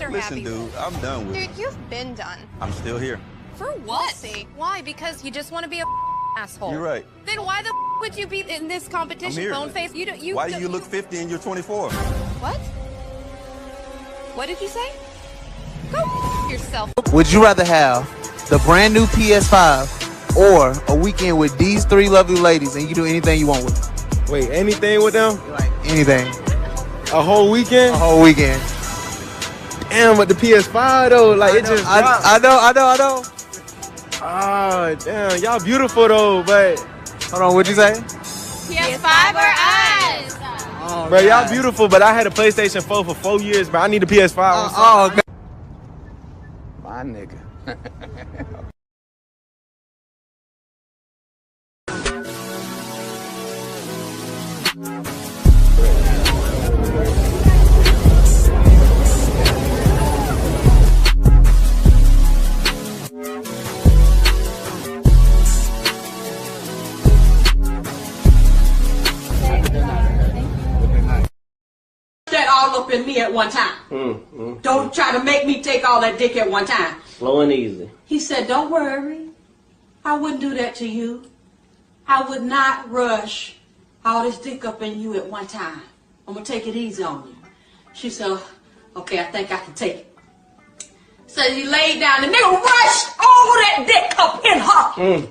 are Listen, happy. dude, I'm done with it. Dude, you've been done. I'm still here. For what? We'll see. Why? Because you just want to be a asshole. You're right. Then why the would you be in this competition, I'm here. bone face? Why do you look 50 and you're 24? What? What did you say? Go yourself. Would you rather have the brand new PS5 or a weekend with these three lovely ladies and you do anything you want with them? Wait, anything with them? Like anything. A whole weekend? A whole weekend. Damn, but the PS5 though, like it just dropped. I know. Ah, damn, y'all beautiful though, but Hold on, what'd you say? PS5 or us? Oh, bro, y'all beautiful, but I had a PlayStation 4 for 4 years, but I need a PS5. Oh, God. My nigga. That all up in me at one time. Don't try to make me take all that dick at one time. Slow and easy. He said, don't worry. I wouldn't do that to you. I would not rush all this dick up in you at one time. I'm going to take it easy on you. She said, okay, I think I can take it. So he laid down. The nigga rushed all that dick up in her.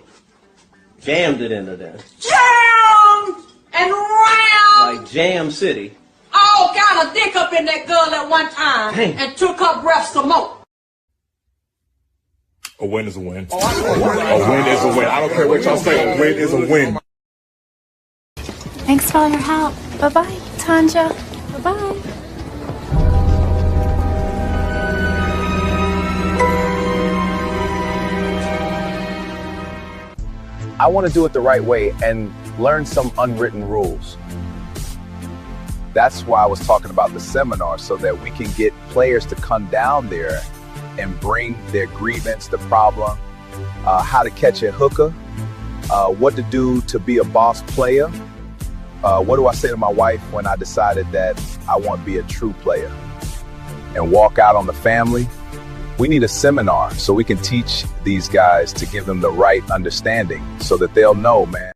Jammed it into there. Jam and round. Like Jam City. All kind of dick up in that girl at one time. Dang. And took her breath some more. A win is a win. A win is a win. I don't care what y'all say. A win is a win. Thanks for all your help. Bye-bye, Tanja. Bye-bye. I want to do it the right way and learn some unwritten rules. That's why I was talking about the seminar, so that we can get players to come down there and bring their grievance, the problem, how to catch a hooker, what to do to be a boss player. What do I say to my wife when I decided that I want to be a true player and walk out on the family? We need a seminar so we can teach these guys to give them the right understanding so that they'll know, man.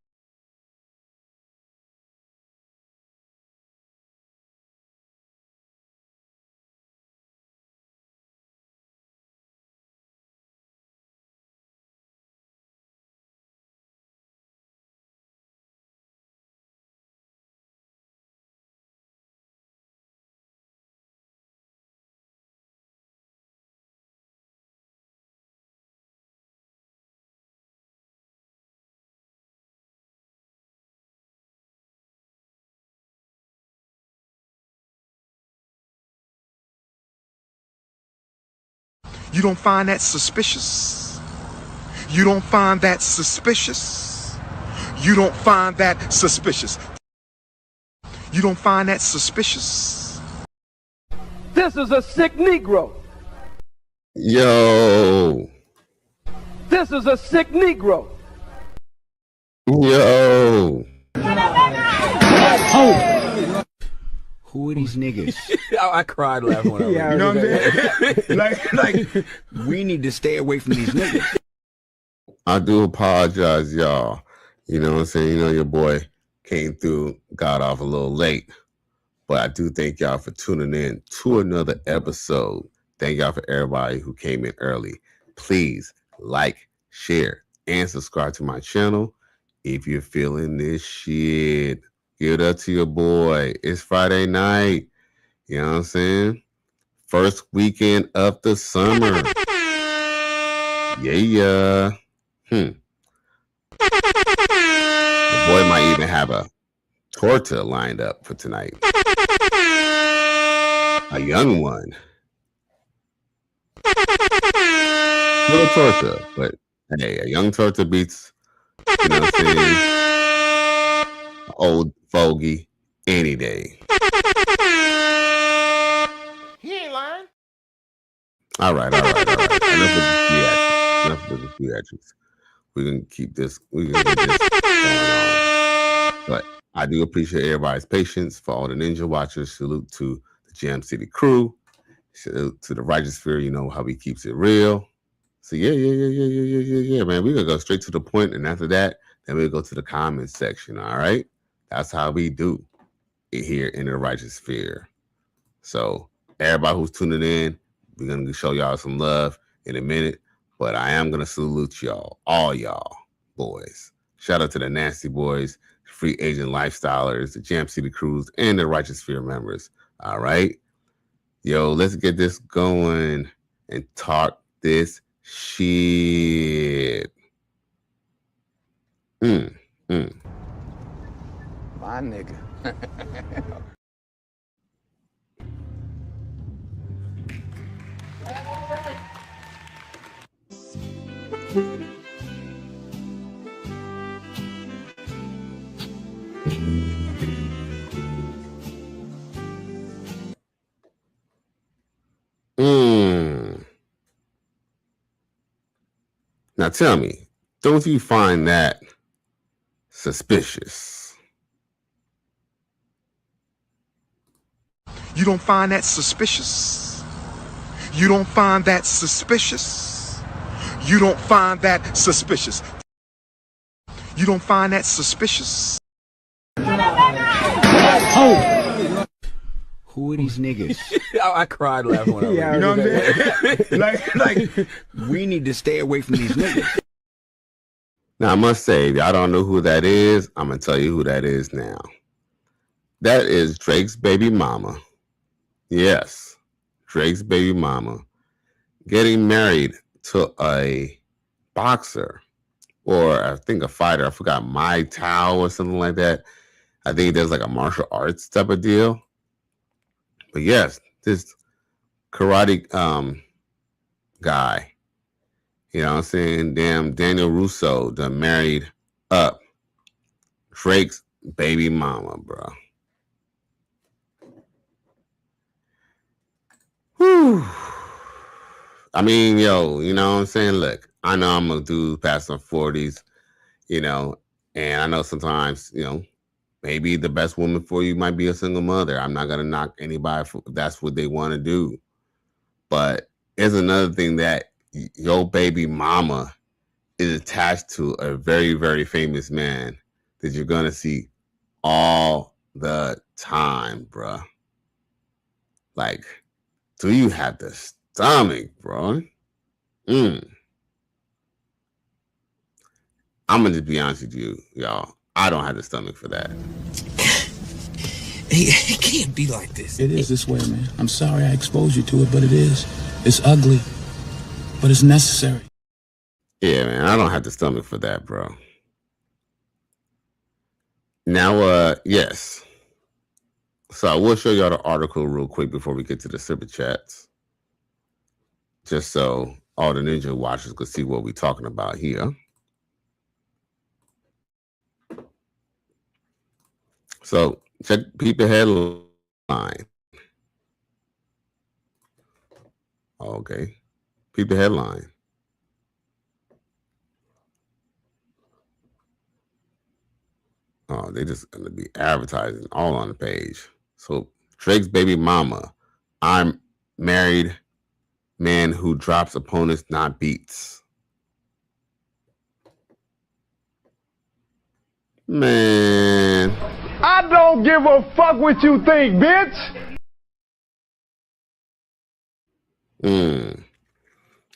You don't find that suspicious? You don't find that suspicious? You don't find that suspicious? You don't find that suspicious? This is a sick Negro. Yo. This is a sick Negro. Yo. Oh. Who are these niggas? I cried laughing when I read. You know what I mean? like, we need to stay away from these niggas. I do apologize, y'all. You know what I'm saying? You know your boy came through, got off a little late. But I do thank y'all for tuning in to another episode. Thank y'all for everybody who came in early. Please like, share, and subscribe to my channel. If you're feeling this shit, give it up to your boy. It's Friday night. You know what I'm saying? First weekend of the summer. Yeah. The boy might even have a torta lined up for tonight. A young one. Little torta, but hey, a young torta beats, you know what I'm saying, old fogey any day. He ain't lying. All right. Enough with the theatrics. We're gonna keep this. We're gonna get this going on. But I do appreciate everybody's patience. For all the Ninja Watchers, salute to the Jam City crew. To the Righteous Fear, you know how he keeps it real. So yeah, man. We're gonna go straight to the point, and after that, then we'll go to the comments section. All right, that's how we do it here in the Righteous Fear. So everybody who's tuning in, we're gonna show y'all some love in a minute, but I am gonna salute y'all, all y'all boys. Shout out to the Nasty Boys, Free Agent Lifestylers, the Jam City Crews, and the Righteous Fear members. All right. Yo, let's get this going and talk this shit. My nigga. Now tell me, don't you find that suspicious? You don't find that suspicious? You don't find that suspicious? You don't find that suspicious? You don't find that suspicious? Oh! Who are these niggas? I cried laughing when I read. You know what I'm saying? like, we need to stay away from these niggas. Now I must say, if y'all don't know who that is, I'm gonna tell you who that is now. That is Drake's baby mama. Yes, Drake's baby mama getting married to a boxer, or I think a fighter. I forgot, Mai Tao or something like that. I think there's like a martial arts type of deal. But yes, this karate guy, you know what I'm saying? Damn, Daniel Russo done married up Drake's baby mama, bro. Whew. I mean, yo, you know what I'm saying? Look, I know I'm a dude past my 40s, you know, and I know sometimes, you know, maybe the best woman for you might be a single mother. I'm not going to knock anybody if that's what they want to do. But it's another thing that your baby mama is attached to a very, very famous man that you're going to see all the time, bruh. Like, do you have the stomach, bro? I'm going to just be honest with you, y'all. I don't have the stomach for that. It can't be like this. It is this way, man. I'm sorry I exposed you to it, but it is. It's ugly, but it's necessary. Yeah, man, I don't have the stomach for that, bro. Now, yes. So I will show y'all the article real quick before we get to the super chats. Just so all the Ninja watchers could see what we're talking about here. So check people headline. Okay. People headline. Oh, they just gonna be advertising all on the page. So Drake's baby mama, I'm married man who drops opponents, not beats. Man, I don't give a fuck what you think, bitch.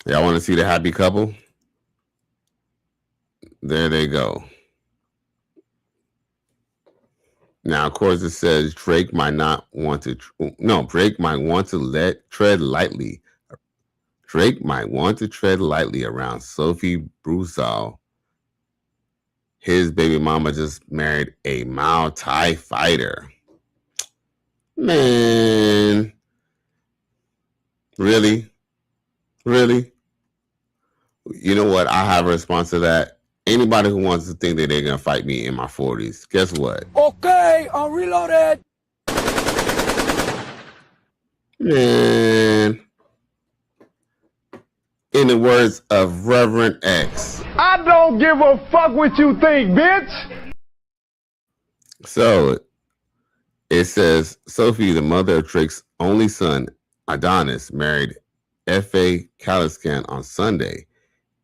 Y'all want to see the happy couple? There they go. Now, of course, it says Drake might not want to. Drake might want to tread lightly. Drake might want to tread lightly around Sophie Brussaux. His baby mama just married a Muay Thai fighter. Man, really? You know what? I have a response to that. Anybody who wants to think that they're going to fight me in my 40s, guess what? Okay, I'm reloaded. Man. In the words of Reverend X, I don't give a fuck what you think, bitch. So it says Sophie, the mother of Drake's only son, Adonis married F.A. Caliscan on Sunday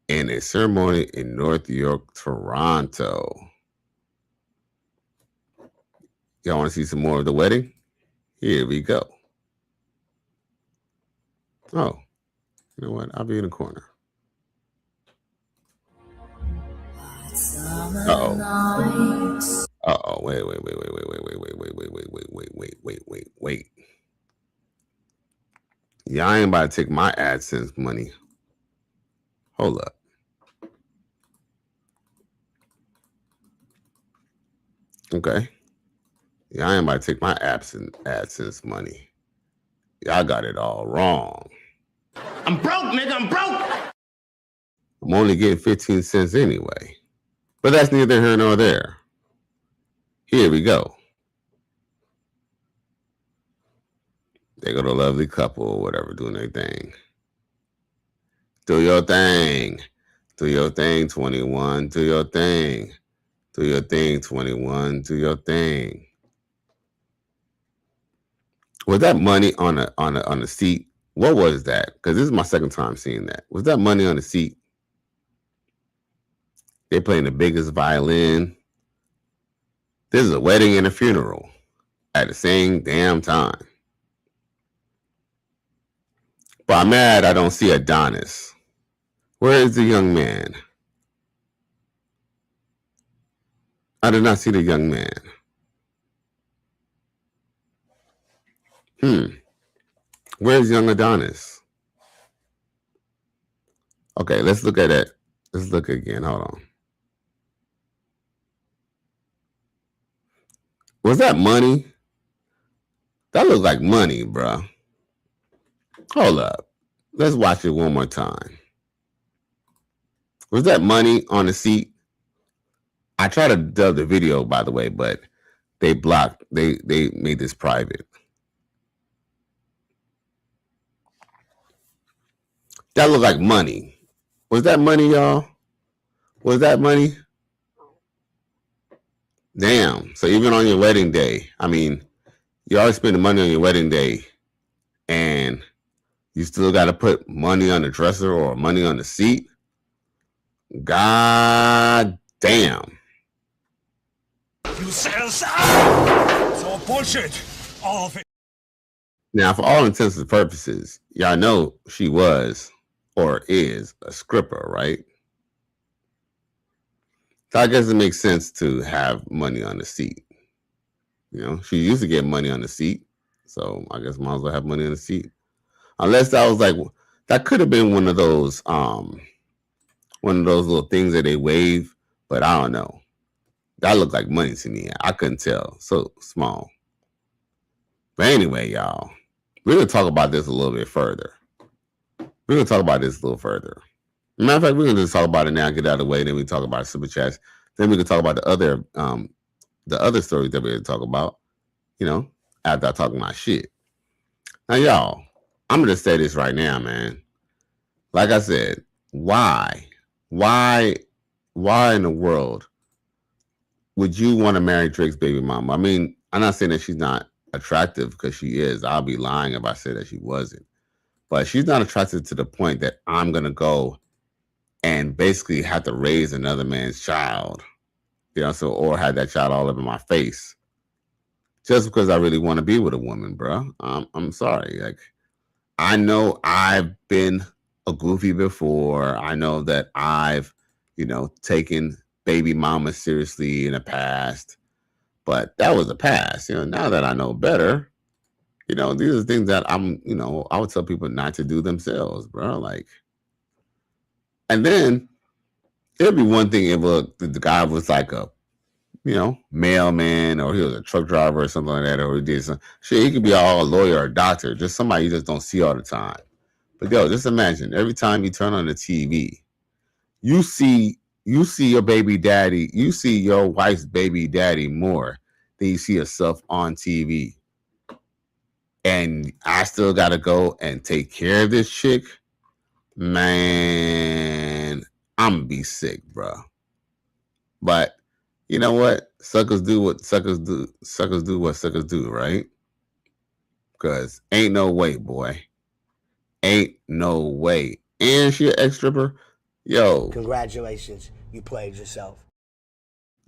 in a ceremony in North York, Toronto. Y'all want to see some more of the wedding? Here we go. Oh, you know what? I'll be in the corner. Uh-oh. Uh-oh. Wait. Y'all ain't about to take my AdSense money. Hold up. Okay. Y'all ain't about to take my AdSense money. Y'all got it all wrong. I'm broke, nigga. I'm broke. I'm only getting 15 cents anyway. But that's neither here nor there. Here we go. They go to a lovely couple or whatever doing their thing. Do your thing. Do your thing, 21. Do your thing. Do your thing, 21. Do your thing. Was that money on the seat? What was that? Because this is my second time seeing that. Was that money on the seat? They playing the biggest violin. This is a wedding and a funeral at the same damn time. But I'm mad I don't see Adonis. Where is the young man? I did not see the young man. Where's young Adonis? Okay, let's look at it. Let's look again. Hold on. Was that money? That looked like money, bro. Hold up. Let's watch it one more time. Was that money on the seat? I tried to dub the video, by the way, but they blocked. They made this private. That looked like money. Was that money, y'all? Was that money? Damn. So even on your wedding day, I mean, you always spend the money on your wedding day, and you still got to put money on the dresser or money on the seat? God damn. You said so. It's all bullshit. All of it. Now, for all intents and purposes, y'all know she was or is a scripper, right? So I guess it makes sense to have money on the seat. You know, she used to get money on the seat, so I guess might as well have money on the seat. Unless that was like, that could have been one of those little things that they wave, but I don't know. That looked like money to me. I couldn't tell. So small. But anyway, y'all, we're going to talk about this a little bit further. Matter of fact, we're going to just talk about it now, get out of the way, then we talk about super chats. Then we can talk about the other stories that we're going to talk about, you know, after I talk my shit. Now, y'all, I'm going to say this right now, man. Like I said, why in the world would you want to marry Drake's baby mama? I mean, I'm not saying that she's not attractive, because she is. I'll be lying if I said that she wasn't. But she's not attractive to the point that I'm going to go and basically have to raise another man's child, you know, so, or have that child all over my face just because I really want to be with a woman, bro. I'm sorry. Like, I know I've been a goofy before. I know that I've, you know, taken baby mama seriously in the past, but that was the past. You know, now that I know better, you know, these are things that I'm, you know, I would tell people not to do themselves, bro. Like, and then it'd be one thing if the guy was like a, you know, mailman, or he was a truck driver or something like that, or he did some shit. He could be all a lawyer or a doctor, just somebody you just don't see all the time. But yo, just imagine every time you turn on the TV, you see your baby daddy, you see your wife's baby daddy more than you see yourself on TV. And I still got to go and take care of this chick. Man, I'm going to be sick, bro. But you know what? Suckers do what suckers do. Suckers do what suckers do, right? Because ain't no way, boy. Ain't no way. And she an ex-stripper? Yo. Congratulations, you played yourself.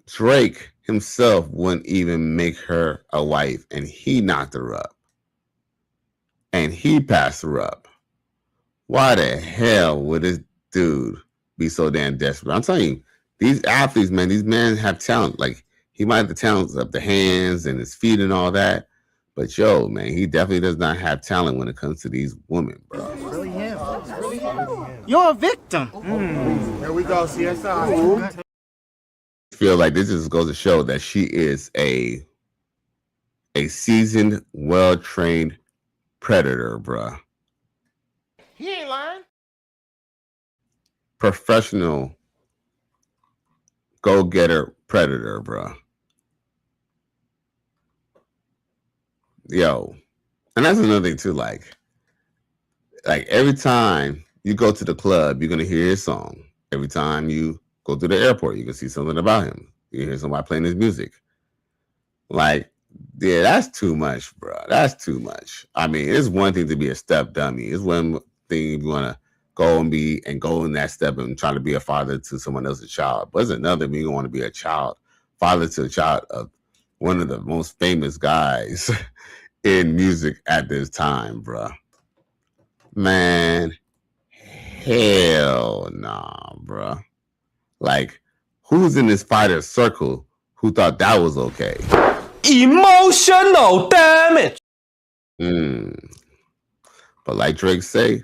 Drake himself wouldn't even make her a wife, and he knocked her up. And he passed her up. Why the hell would this dude be so damn desperate? I'm telling you, these athletes, man, these men have talent. Like, he might have the talents of the hands and his feet and all that. But yo, man, he definitely does not have talent when it comes to these women, bro. Really him. Really him. You're a victim. Here we go, CSI. I feel like this just goes to show that she is a seasoned, well-trained predator, bro. He ain't lying. Professional go-getter predator, bro. Yo. And that's another thing too, like every time you go to the club, you're gonna hear his song. Every time you go to the airport, you can see something about him. You hear somebody playing his music. Like, yeah, that's too much, bro. That's too much. I mean, it's one thing to be a step dummy. It's one thing if you want to go in that step and try to be a father to someone else's child. But it's another thing you want to be a father to a child of one of the most famous guys in music at this time, bro. Man, hell nah, bro. Like, who's in this fighter's circle who thought that was okay? Emotional damage. But like Drake say,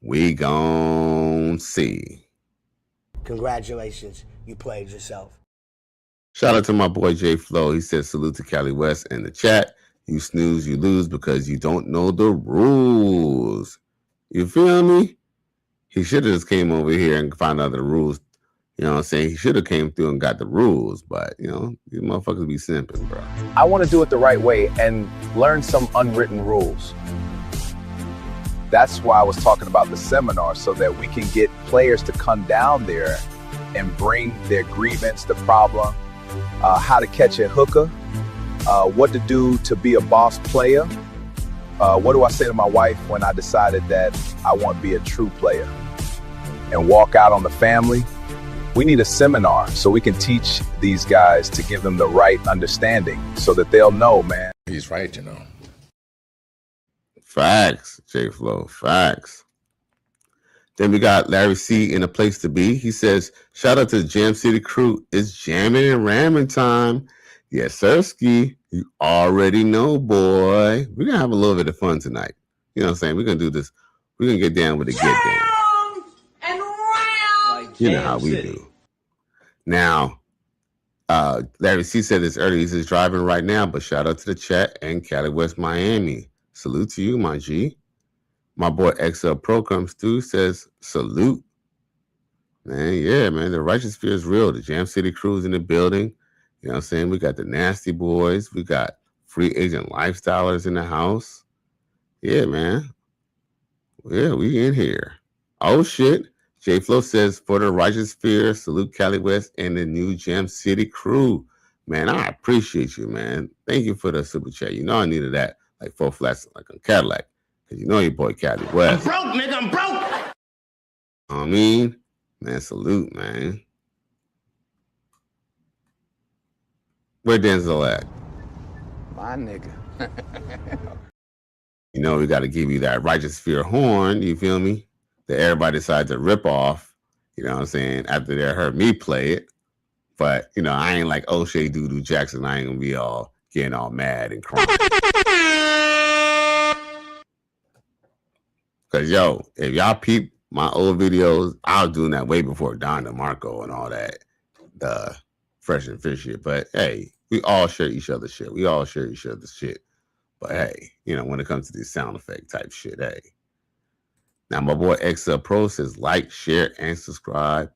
we gon' see. Congratulations, you played yourself. Shout out to my boy J Flow. He said salute to Cali West in the chat. You snooze, you lose because you don't know the rules. You feel me? He should have just came over here and found out the rules. You know what I'm saying? He should have came through and got the rules, but, you know, these motherfuckers be simping, bro. I want to do it the right way and learn some unwritten rules. That's why I was talking about the seminar, so that we can get players to come down there and bring their grievance, the problem, how to catch a hooker, what to do to be a boss player. What do I say to my wife when I decided that I want to be a true player and walk out on the family? We need a seminar so we can teach these guys to give them the right understanding so that they'll know, man. He's right, you know. Facts, J Flow, facts. Then we got Larry C in A Place to Be. He says, shout out to the Jam City crew. It's jamming and ramming time. Yes, Sirski. You already know, boy. We're going to have a little bit of fun tonight. You know what I'm saying? We're going to do this. We're going to get down with the get down. And round. You know how we do. Now, Larry C said this earlier. He's just driving right now, but shout out to the chat and Cali West Miami. Salute to you, my G. My boy XL Pro comes through, says salute. Man, yeah, man. The righteous fear is real. The Jam City crew's in the building. You know what I'm saying? We got the Nasty Boys. We got free agent lifestylers in the house. Yeah, man. Yeah, we in here. Oh, shit. J Flow says, for the righteous fear, salute Cali West and the new Jam City crew. Man, I appreciate you, man. Thank you for the super chat. You know I needed that, like 4 flats, like on Cadillac. Because you know your boy Cali West. I'm broke, nigga. I'm broke. I mean, man, salute, man. Where Denzel at? My nigga. You know, we got to give you that righteous fear horn, you feel me? That everybody decides to rip off, you know what I'm saying, after they heard me play it. But, you know, I ain't like O'Shea Doodoo Jackson. I ain't going to be all getting all mad and crying. Because, yo, if y'all peep my old videos, I was doing that way before Don DeMarco and all that, the Fresh and Fish shit. But, hey, we all share each other's shit. We all share each other's shit. But, hey, you know, when it comes to these sound effect type shit, hey. Now, my boy XL Pro says like, share, and subscribe.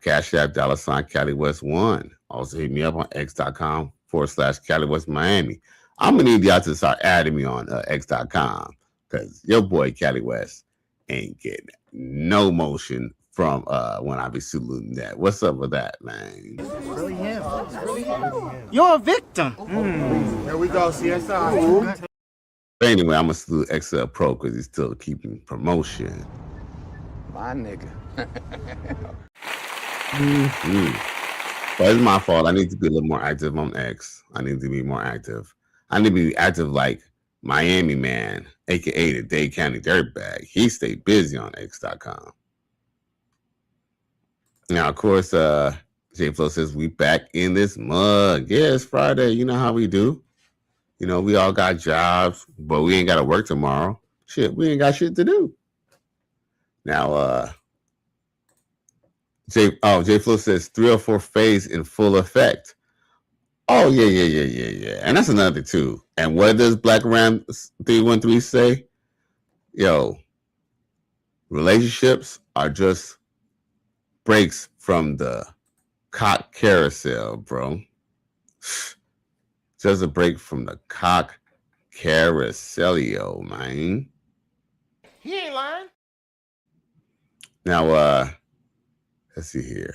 Cash App, $ Cali West 1. Also, hit me up on x.com/Cali West Miami. I'm going to need y'all to start adding me on x.com because your boy Cali West ain't getting no motion from when I be saluting that. What's up with that, man? Really him. Really him. You're a victim. Here we go, CSI. But anyway, I'm gonna salute XL Pro because he's still keeping promotion. My nigga. But it's my fault. I need to be a little more active on X. I need to be more active. I need to be active like Miami Man, aka the Dade County Dirtbag. He stayed busy on X.com. Now, of course, J Flow says we back in this mug. Yeah, it's Friday. You know how we do. You know, we all got jobs, but we ain't got to work tomorrow. Shit, we ain't got shit to do. Now, J Flow says 304 phase in full effect. Oh, yeah. And that's another too. And what does Black Ram 313 say? Yo, relationships are just breaks from the cock carousel, bro. Just a break from the cock carouselio, man. He ain't lying. Now, let's see here.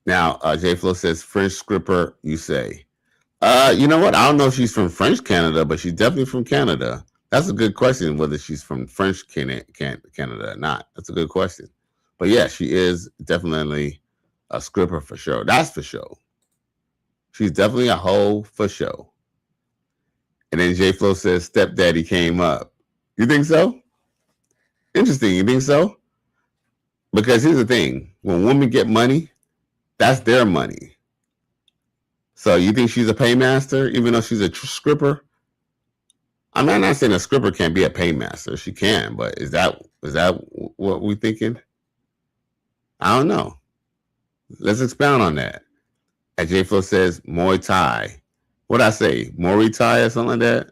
Now, J Flow says French stripper, you say. You know what? I don't know if she's from French Canada, but she's definitely from Canada. That's a good question, whether she's from French Canada or not. That's a good question. But yeah, she is definitely a stripper for sure. That's for sure. She's definitely a hoe for sure. And then J Flow says stepdaddy came up. You think so? Interesting. You think so? Because here's the thing. When women get money, that's their money. So you think she's a paymaster, even though she's a stripper? I mean, I'm not saying a stripper can't be a paymaster. She can, but is that what we're thinking? I don't know. Let's expound on that. And J Flow says Muay Thai. What'd I say? Muay Thai or something like that?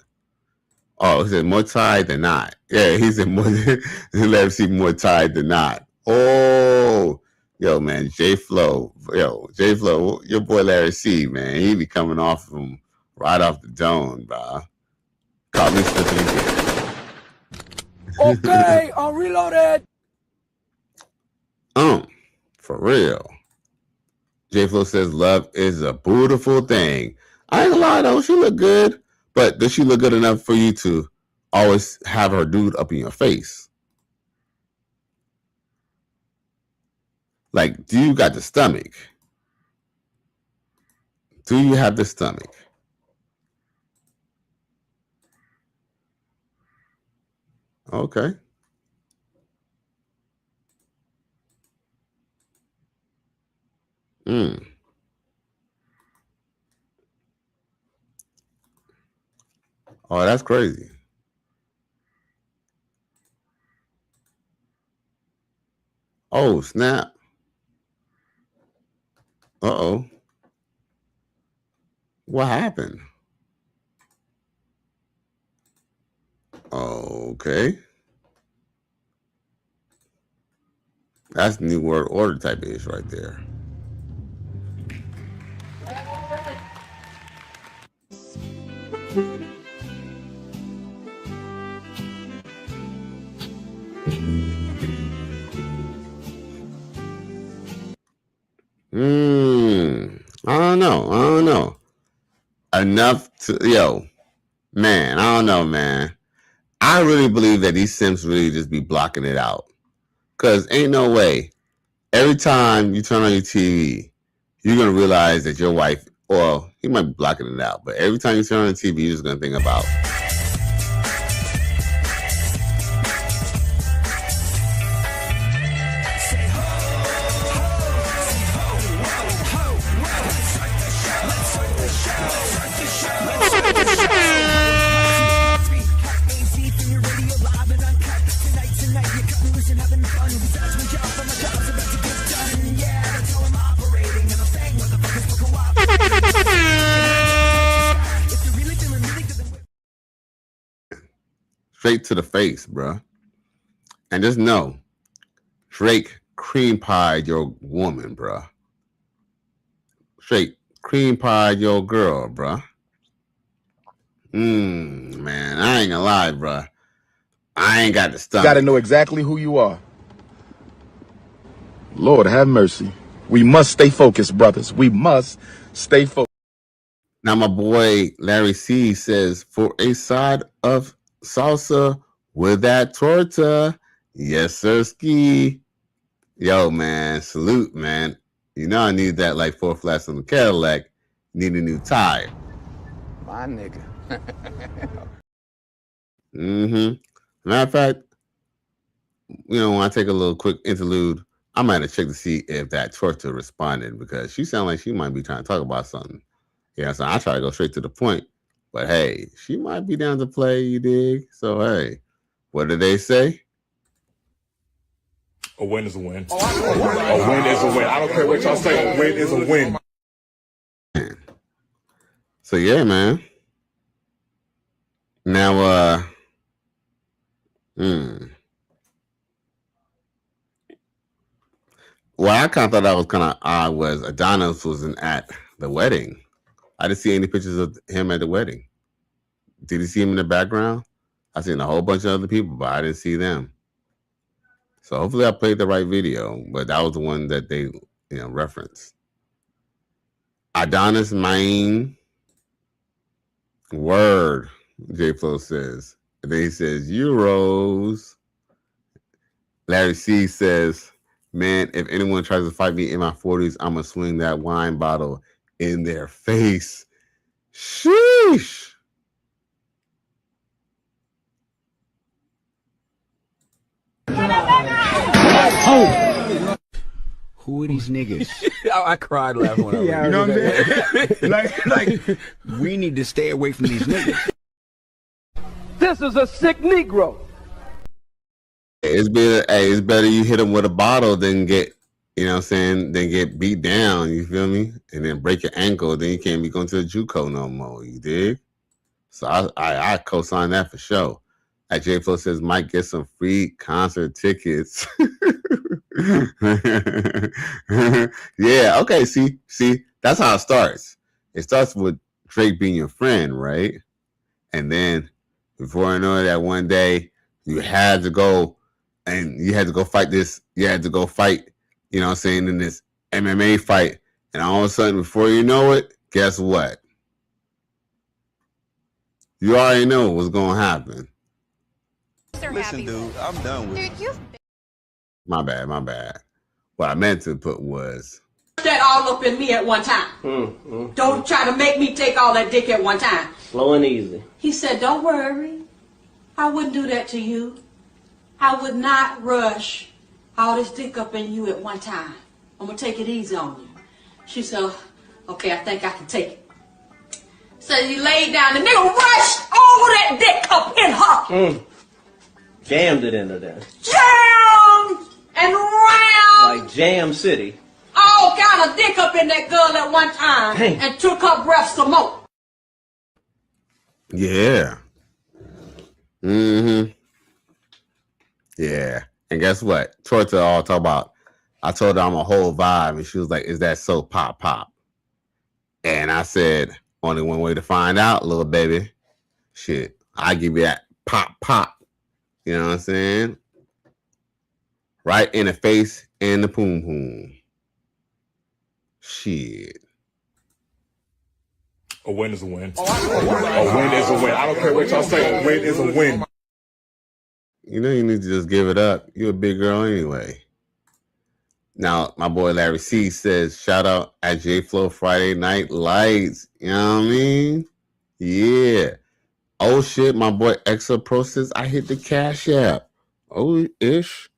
Oh, he said Muay Thai than not. Yeah, he said Muay. Let him see Muay Thai than not. Oh, yo, man, J Flow, your boy Larry C, man, he be coming off from right off the dome, bro. Caught me slipping again. Okay, I'll reload it. For real. J Flow says love is a beautiful thing. I ain't gonna lie though, she look good, but does she look good enough for you to always have her dude up in your face? Like, do you got the stomach? Do you have the stomach? Okay. Oh, that's crazy. Oh, snap. Uh-oh. What happened? Okay. That's New World Order type of ish right there. I don't know. Enough to, man, I don't know, man. I really believe that these simps really just be blocking it out. Because ain't no way. Every time you turn on your TV, you're going to realize that your wife, well, he might be blocking it out, but every time you turn on the TV, you're just going to think about. Straight to the face, bro. And just know, Drake cream pied your woman, bro. Straight cream pied your girl, bro. Man, I ain't gonna lie, bro. I ain't got the stomach. You gotta know exactly who you are. Lord have mercy. We must stay focused, brothers. We must stay focused. Now, my boy Larry C says, for a side of salsa with that torta. Yes, sir, ski. Yo, man, salute, man. You know I need that like 4 flats on the Cadillac. Need a new tire. My nigga. Matter of fact, you know, when I take a little quick interlude, I might have checked to see if that torta responded because she sounded like she might be trying to talk about something. Yeah, so I try to go straight to the point. But hey, she might be down to play, you dig? So hey, what did they say? A win is a win. A win is a win. I don't care what y'all say. A win is a win. So yeah, man. Now, what I kind of thought that was kind of odd was Adonis wasn't at the wedding. I didn't see any pictures of him at the wedding. Did you see him in the background? I seen a whole bunch of other people, but I didn't see them. So hopefully I played the right video, but that was the one that they, referenced. Adonis Main word, J Flo says. And then he says Euros. Larry C says, man, if anyone tries to fight me in my 40s, I'm gonna swing that wine bottle in their face. Sheesh. Who are these niggas? I cried laughing when I read it. You know what I'm saying? like, we need to stay away from these niggas. This is a sick Negro. It's better you hit him with a bottle than get, than get beat down, you feel me? And then break your ankle, then you can't be going to the JUCO no more, you dig? So I co-sign that for sure. Like J Flo says, might get some free concert tickets. Yeah, okay, see, that's how it starts. It starts with Drake being your friend, right? And then before I know it, that one day you had to go fight this, in this MMA fight. And all of a sudden, before you know it, guess what? You already know what's going to happen. Listen, dude, I'm done with it. My bad. What I meant to put was that all up in me at one time. Don't try to make me take all that dick at one time. Slow and easy. He said, don't worry. I wouldn't do that to you. I would not rush all this dick up in you at one time. I'm going to take it easy on you. She said, okay, I think I can take it. So he laid down. The nigga rushed all of that dick up in her. Jammed it into there. Jammed and round. Like Jam City. All kind of dick up in that girl at one time. Dang. And took her breath some more. yeah. Yeah. And guess what? Torta all talk about, I told her I'm a whole vibe, and she was like, is that so pop? And I said, only one way to find out, little baby. Shit, I give you that pop. You know what I'm saying? Right in the face and the poom. Shit. A win is a win. A win is a win. I don't care what y'all say. A win is a win. You know you need to just give it up. You're a big girl anyway. Now, my boy Larry C says, shout out at J Flo Friday Night Lights. You know what I mean? Yeah. Oh shit, my boy Exa Pro says, I hit the Cash App. Oh, ish.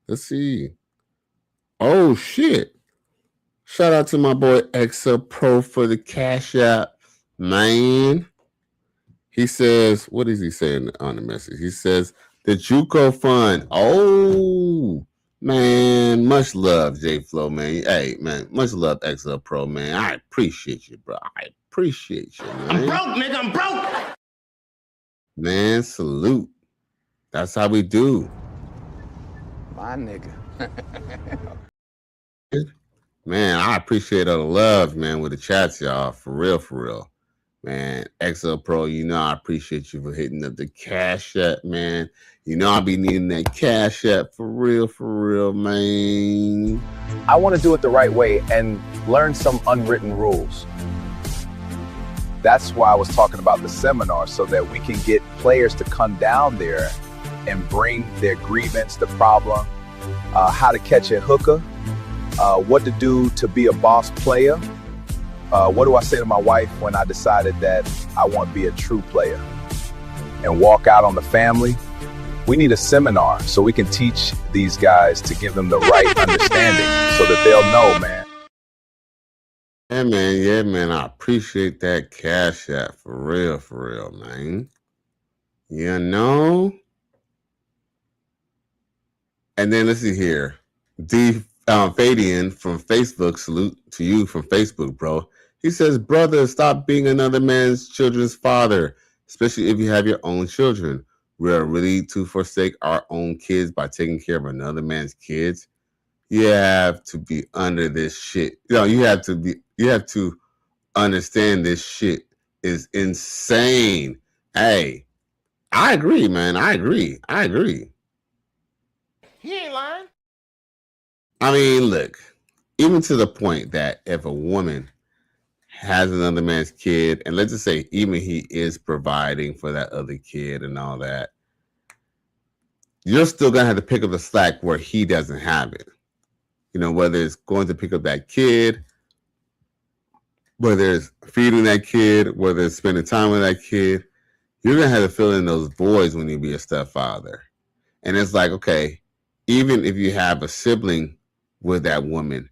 Let's see. Oh shit. Shout out to my boy Exa Pro for the Cash App, man. He says, what is he saying on the message? He says, the JUCO Fund. Oh, man. Much love, J Flo, man. Hey, man. Much love, Exa Pro, man. I appreciate you, bro. I appreciate you, man. I'm broke, nigga. I'm broke. Man, salute. That's how we do. My nigga. Man, I appreciate all the love, man, with the chats, y'all. For real. Man, XL Pro, I appreciate you for hitting up the Cash App, man. I'll be needing that Cash App for real, man. I want to do it the right way and learn some unwritten rules. That's why I was talking about the seminar, so that we can get players to come down there and bring their grievance, the problem, how to catch a hooker, what to do to be a boss player. What do I say to my wife when I decided that I want to be a true player and walk out on the family? We need a seminar so we can teach these guys to give them the right understanding so that they'll know, man. Yeah, man. I appreciate that cash app for real, man. You know? And then let's see here. Fadian from Facebook, salute to you from Facebook, bro. He says, brother, stop being another man's children's father, especially if you have your own children. We are really to forsake our own kids by taking care of another man's kids. You have to be under this shit. You have to understand this shit is insane. Hey, I agree, man. I agree. He ain't lying. I mean, look, even to the point that if a woman has another man's kid, and let's just say even he is providing for that other kid and all that, you're still going to have to pick up the slack where he doesn't have it. You know, whether it's going to pick up that kid, whether it's feeding that kid, whether it's spending time with that kid, you're going to have to fill in those voids when you be a stepfather. And it's like, okay, even if you have a sibling with that woman,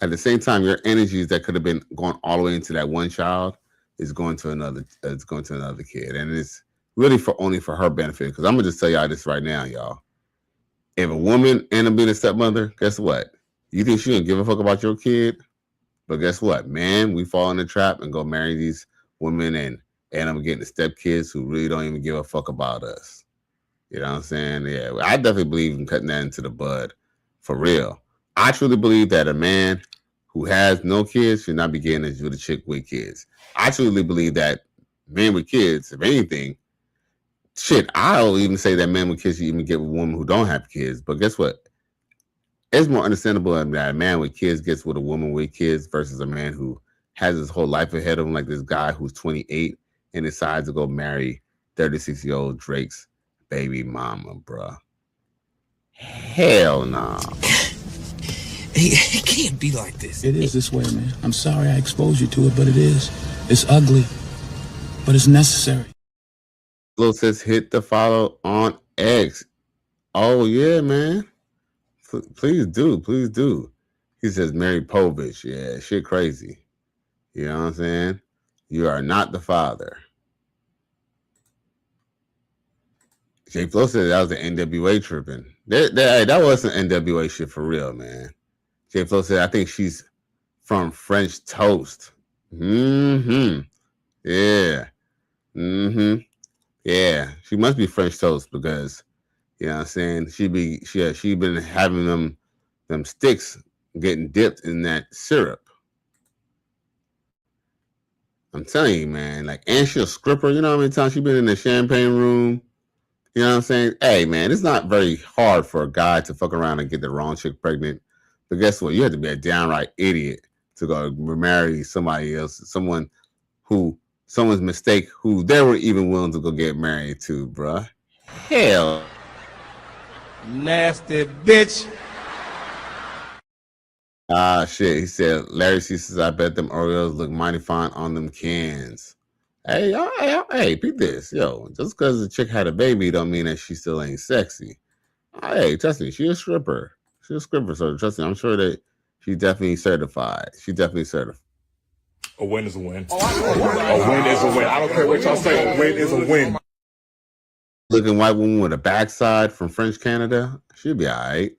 at the same time, your energies that could have been going all the way into that one child is going to another. It's going to another kid, and it's really only for her benefit. Because I'm gonna just tell y'all this right now, y'all. If a woman ends up being a stepmother, guess what? You think she gonna give a fuck about your kid? But guess what, man? We fall in the trap and go marry these women and end up getting the stepkids who really don't even give a fuck about us. You know what I'm saying? Yeah, I definitely believe in cutting that into the bud, for real. I truly believe that a man who has no kids should not be getting with a chick with kids. I truly believe that men with kids, if anything, shit, I'll even say that men with kids should even get with women who don't have kids. But guess what? It's more understandable that a man with kids gets with a woman with kids versus a man who has his whole life ahead of him, like this guy who's 28 and decides to go marry 36-year-old Drake's baby mama, bruh. Hell no. It can't be like this. It is this way, man. I'm sorry I exposed you to it, but it is. It's ugly, but it's necessary. Flo says hit the follow on X. Oh, yeah, man. Please do. He says Mary Povich. Yeah, shit crazy. You know what I'm saying? You are not the father. J Flo said that was the NWA tripping. That wasn't NWA shit for real, man. J Flo said, I think she's from French Toast. Yeah. Yeah. She must be French Toast because, you know what I'm saying, she been having them sticks getting dipped in that syrup. I'm telling you, man, like, and she's a scripper. You know how many times she been in the champagne room? You know what I'm saying? Hey, man, it's not very hard for a guy to fuck around and get the wrong chick pregnant. But guess what? You have to be a downright idiot to go marry somebody else, someone's mistake who they were even willing to go get married to, bruh. Hell. Nasty bitch. Shit. He said, Larry C says, I bet them Oreos look mighty fine on them cans. Hey, peep this. Yo, just because the chick had a baby don't mean that she still ain't sexy. Hey, trust me, she's a stripper. She's a stripper, so trust me, I'm sure that she's definitely certified. A win is a win. A win is a win. I don't care what y'all say. A win is a win. Looking white woman with a backside from French Canada, she'll be all right.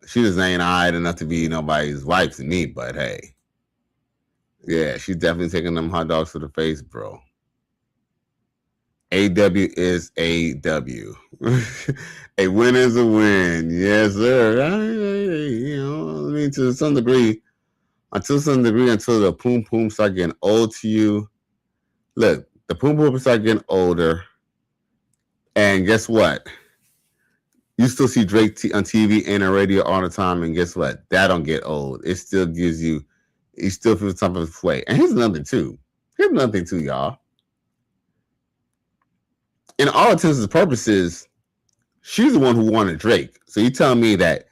She just ain't all right enough to be nobody's wife to me, but hey. Yeah, she's definitely taking them hot dogs to the face, bro. AW is AW. A win is a win. Yes, sir. You know, I mean, to some degree, until the poom poom start getting old to you. Look, the poom poom start getting older. And guess what? You still see Drake on TV and on radio all the time. And guess what? That don't get old. It still gives you he still feels some of his way. And here's another thing too, y'all. In all intents and purposes, she's the one who wanted Drake. So you telling me that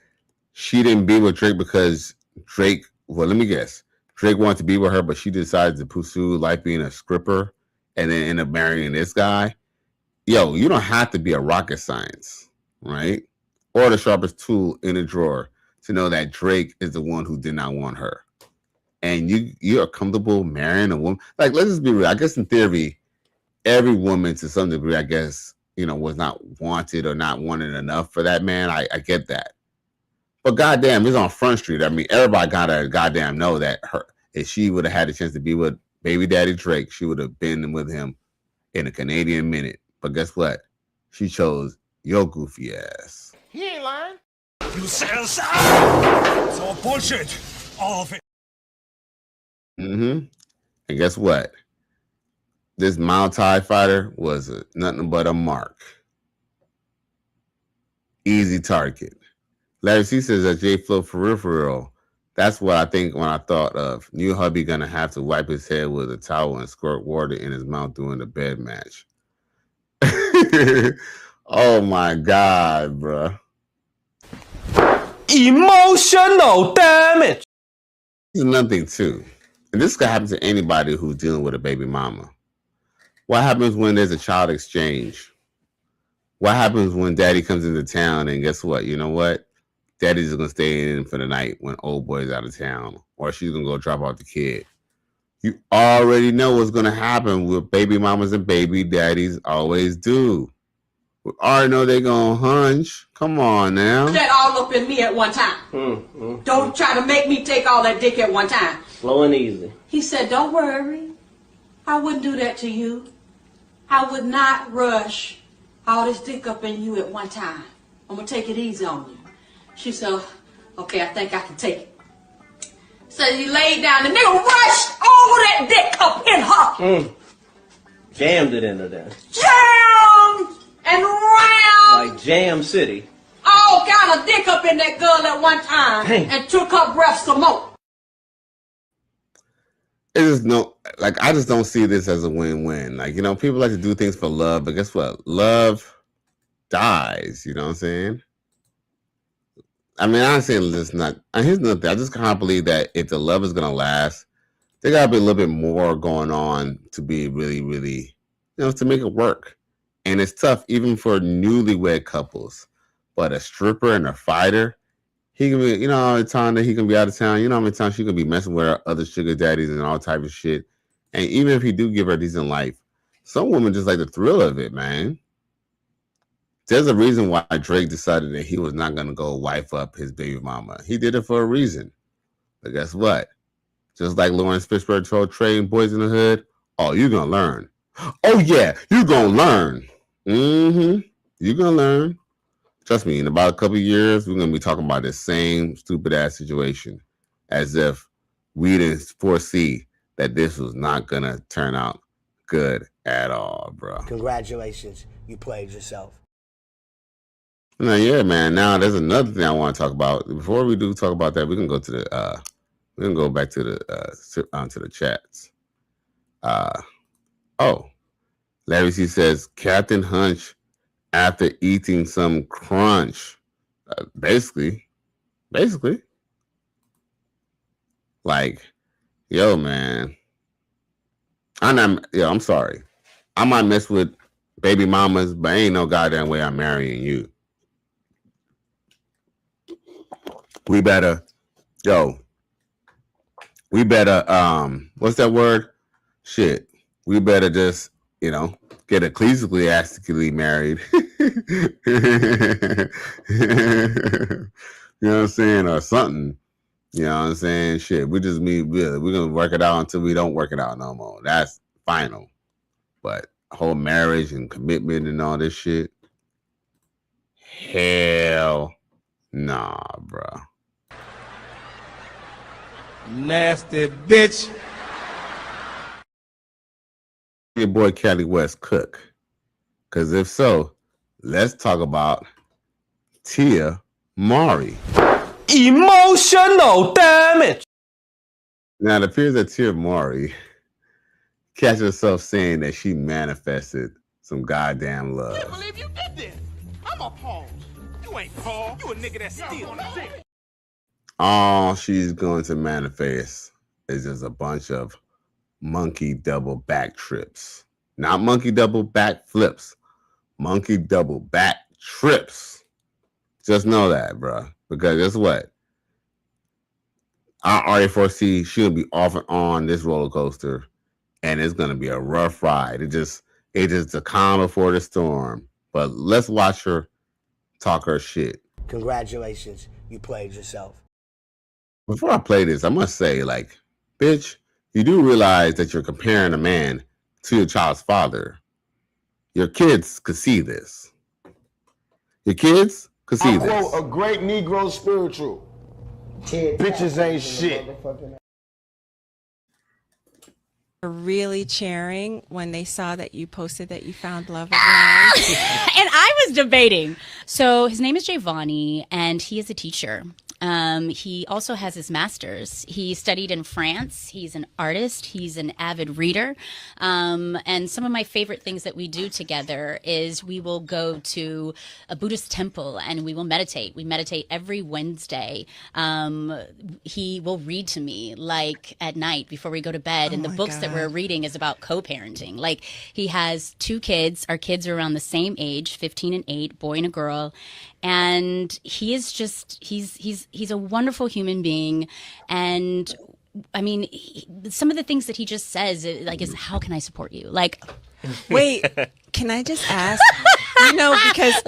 she didn't be with Drake because Drake, well, let me guess. Drake wanted to be with her, but she decided to pursue life being a stripper and then end up marrying this guy. Yo, you don't have to be a rocket science, right? Or the sharpest tool in a drawer to know that Drake is the one who did not want her. And you are comfortable marrying a woman. Like, let's just be real. I guess in theory, every woman to some degree, I guess, was not wanted or not wanted enough for that man. I get that. But goddamn, it's on Front Street. I mean, everybody gotta goddamn know that if she would have had a chance to be with baby daddy Drake, she would have been with him in a Canadian minute. But guess what? She chose your goofy ass. He ain't lying. You said it's all bullshit. All of it. And guess what? This Mount TIE fighter was nothing but a mark. Easy target. Larry C says that J Flow for real. That's what I think when I thought of new hubby gonna have to wipe his head with a towel and squirt water in his mouth during the bed match. Oh my God, bro. Emotional damage. There's nothing too. And this could happen to anybody who's dealing with a baby mama. What happens when there's a child exchange? What happens when daddy comes into town and guess what? You know what? Daddy's going to stay in for the night when old boy's out of town, or she's going to go drop off the kid. You already know what's going to happen with baby mamas and baby daddies always do. We already know they're going to hunch. Come on now. That all up in me at one time. Don't try to make me take all that dick at one time. Slow and easy. He said, don't worry. I wouldn't do that to you. I would not rush all this dick up in you at one time. I'm going to take it easy on you. She said, okay, I think I can take it. So he laid down. The nigga rushed all that dick up in her. Jammed it into there. Jammed and rammed. Like Jam City. All kind of dick up in that girl at one time. Dang. And took her breath some more. It is I just don't see this as a win-win. Like, people like to do things for love, but guess what? Love dies, you know what I'm saying? I mean, I'm saying this not, and here's another thing. I just can't believe that if the love is going to last, there got to be a little bit more going on to be really, really, to make it work. And it's tough even for newlywed couples. But a stripper and a fighter, he can be, how many time that he can be out of town, how many times she can be messing with her other sugar daddies and all type of shit. And even if he do give her a decent life, some women just like the thrill of it, man. There's a reason why Drake decided that he was not going to go wife up his baby mama. He did it for a reason. But guess what? Just like Lawrence Fishburne told Trey in Boys in the Hood, oh, you're going to learn. Oh, yeah, you're going to learn. You're going to learn. Trust me, in about a couple of years, we're going to be talking about this same stupid-ass situation as if we didn't foresee that this was not going to turn out good at all, bro. Congratulations. You played yourself. Now, yeah, man. Now, there's another thing I want to talk about. Before we do talk about that, we can go to the we can go back to the chats. Larry C says Captain Hunch after eating some crunch. Basically. Like, yo, man. I'm sorry. I might mess with baby mamas, but ain't no goddamn way I'm marrying you. We better, what's that word? Shit. We better just, get ecclesiastically married. You know what I'm saying? Or something. You know what I'm saying? Shit. We're going to work it out until we don't work it out no more. That's final. But whole marriage and commitment and all this shit. Hell nah, bro. Nasty bitch. Your boy Cali West cook. Because if so, let's talk about Tia Mowry. Emotional damage. Now, it appears that Tia Mowry catches herself saying that she manifested some goddamn love. I can't believe you did this. I'm appalled. You ain't Paul. You a nigga that's still. All she's going to manifest is just a bunch of monkey double back trips. Not monkey double back flips. Monkey double back trips. Just know that, bro. Because guess what? Our RA4C, she'll be off and on this roller coaster, and it's gonna be a rough ride. It just the calm before the storm. But let's watch her talk her shit. Congratulations, you played yourself. Before I play this, I must say, like, bitch, you do realize that you're comparing a man to your child's father. Your kids could see this. Your kids could see this. I quote a great Negro spiritual. Bitches ain't shit. Really cheering when they saw that you posted that you found love again. And I was debating. So his name is Giovanni, and he is a teacher. He also has his master's. He studied in France. He's an artist. He's an avid reader. And some of my favorite things that we do together is we will go to a Buddhist temple and we will meditate. We meditate every Wednesday. He will read to me like at night before we go to bed. And the books that we're reading is about co-parenting. Like he has 2 kids. Our kids are around the same age, 15 and 8, boy and a girl. And he is just, he's a wonderful human being. And I mean, some of the things that he just says, like, is how can I support you? Like, wait, can I just ask? You know, because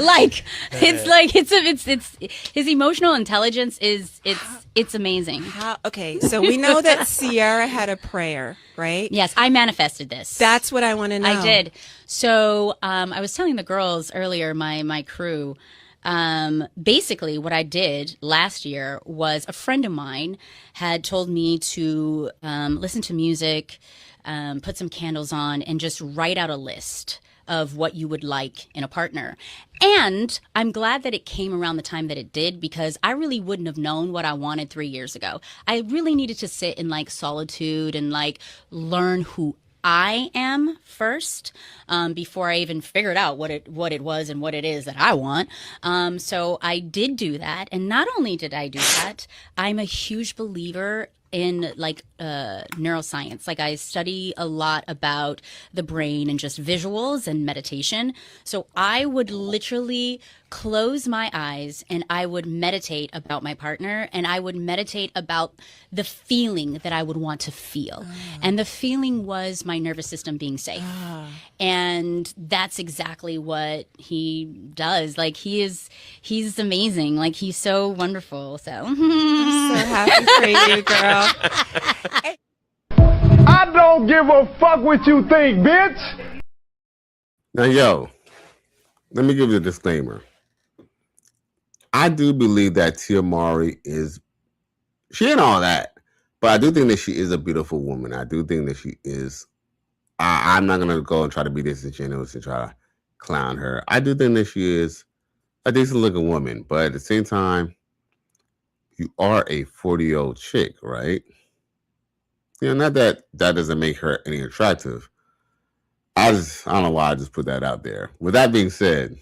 it's his emotional intelligence it's amazing. Okay, so we know that Sierra had a prayer, right? Yes, I manifested this. That's what I want to know. I did. So I was telling the girls earlier, my crew. Basically what I did last year was a friend of mine had told me to listen to music, put some candles on, and just write out a list of what you would like in a partner. And I'm glad that it came around the time that it did, because I really wouldn't have known what I wanted 3 years ago. I really needed to sit in like solitude and like learn who I am first, before I even figured out what it was and what it is that I want. So I did do that. And not only did I do that, I'm a huge believer in like neuroscience. Like I study a lot about the brain and just visuals and meditation. So I would literally close my eyes and I would meditate about my partner, and I would meditate about the feeling that I would want to feel. And the feeling was my nervous system being safe. And that's exactly what he does. Like he's amazing. Like he's so wonderful. So I'm so happy for you, girl. I don't give a fuck what you think, bitch. Now, yo, let me give you a disclaimer. I do believe that Tia Mowry she ain't all that, but I do think that she is a beautiful woman. I do think that she is. I'm not going to go and try to be disingenuous and try to clown her. I do think that she is a decent looking woman, but at the same time, you are a 40-year-old chick, right? You know, not that doesn't make her any attractive. I don't know why I just put that out there. With that being said,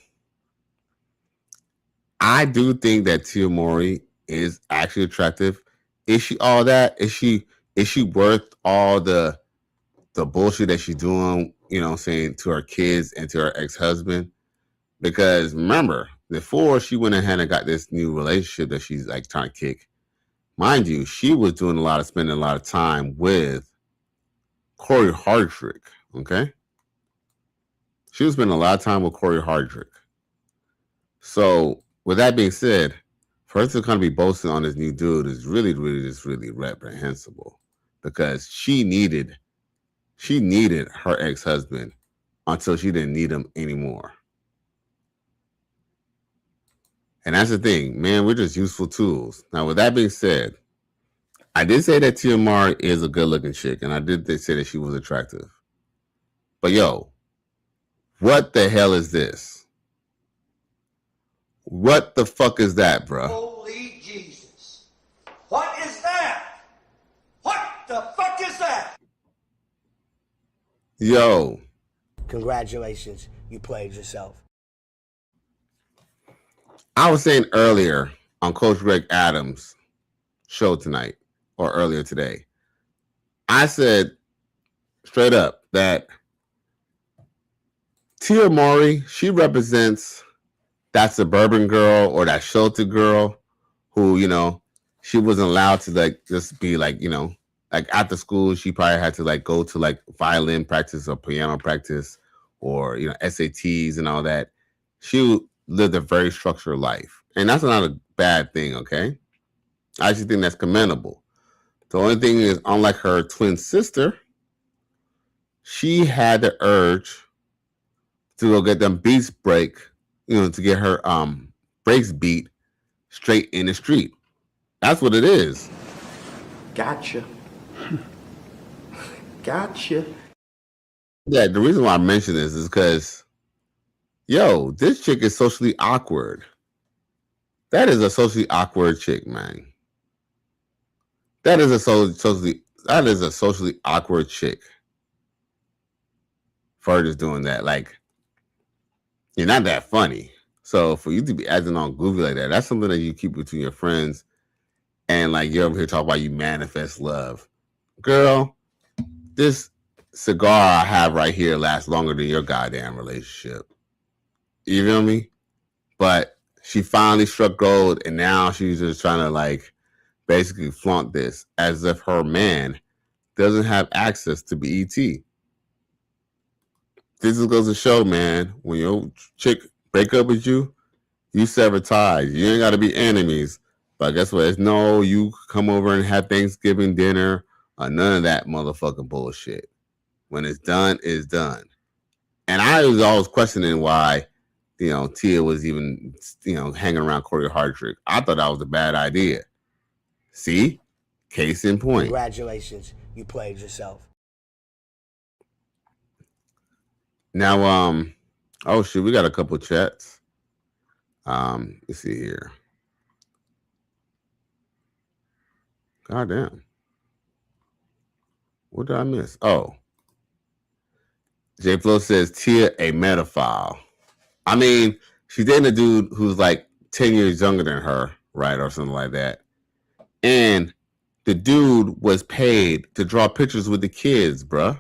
I do think that Tia Mowry is actually attractive. Is she all that? Is she worth all the bullshit that she's doing, you know what I'm saying, to her kids and to her ex-husband? Because remember, before she went ahead and got this new relationship that she's like trying to kick, mind you, she was spending a lot of time with Corey Hardrick, okay? She was spending a lot of time with Corey Hardrick. So, with that being said, for her to kind of be boasting on this new dude is really reprehensible, because she needed her ex-husband until she didn't need him anymore. And that's the thing, man, we're just useful tools. Now, with that being said, I did say that Tia Mowry is a good-looking chick, and I did say that she was attractive. But yo, what the hell is this? What the fuck is that, bro? Holy Jesus. What is that? What the Yo. Congratulations, you played yourself. I was saying earlier on Coach Greg Adams' show tonight, or earlier today, I said straight up that Tia Mowry, she represents that suburban girl or that sheltered girl who, you know, she wasn't allowed to like just be like, you know, like after school, she probably had to like go to like violin practice or piano practice or, you know, SATs and all that. She lived a very structured life. And that's not a bad thing, okay? I actually think that's commendable. The only thing is, unlike her twin sister, she had the urge to go get them beats break, you know, to get her breaks beat straight in the street. That's what it is. Gotcha. Gotcha. Yeah, the reason why I mention this is because, yo, this chick is socially awkward. That is a socially awkward chick, man. That is a socially awkward chick. For her just doing that, like, you're not that funny. So for you to be acting on goofy like that, that's something that you keep between your friends. And like you're over here talking about you manifest love. Girl, this cigar I have right here lasts longer than your goddamn relationship. You feel me? But she finally struck gold and now she's just trying to like basically flaunt this as if her man doesn't have access to BET. This just goes to show, man, when your chick break up with you, you sever ties. You ain't got to be enemies. But guess what? It's no, you come over and have Thanksgiving dinner or none of that motherfucking bullshit. When it's done, it's done. And I was always questioning why, you know, Tia was even, you know, hanging around Corey Hardrick. I thought that was a bad idea. See? Case in point. Congratulations, you played yourself. Now, oh shit, we got a couple chats. Let's see here. God damn. What did I miss? Oh. J Flo says Tia a metaphile. I mean, she's dating a dude who's like 10 years younger than her, right? Or something like that. And the dude was paid to draw pictures with the kids, bruh.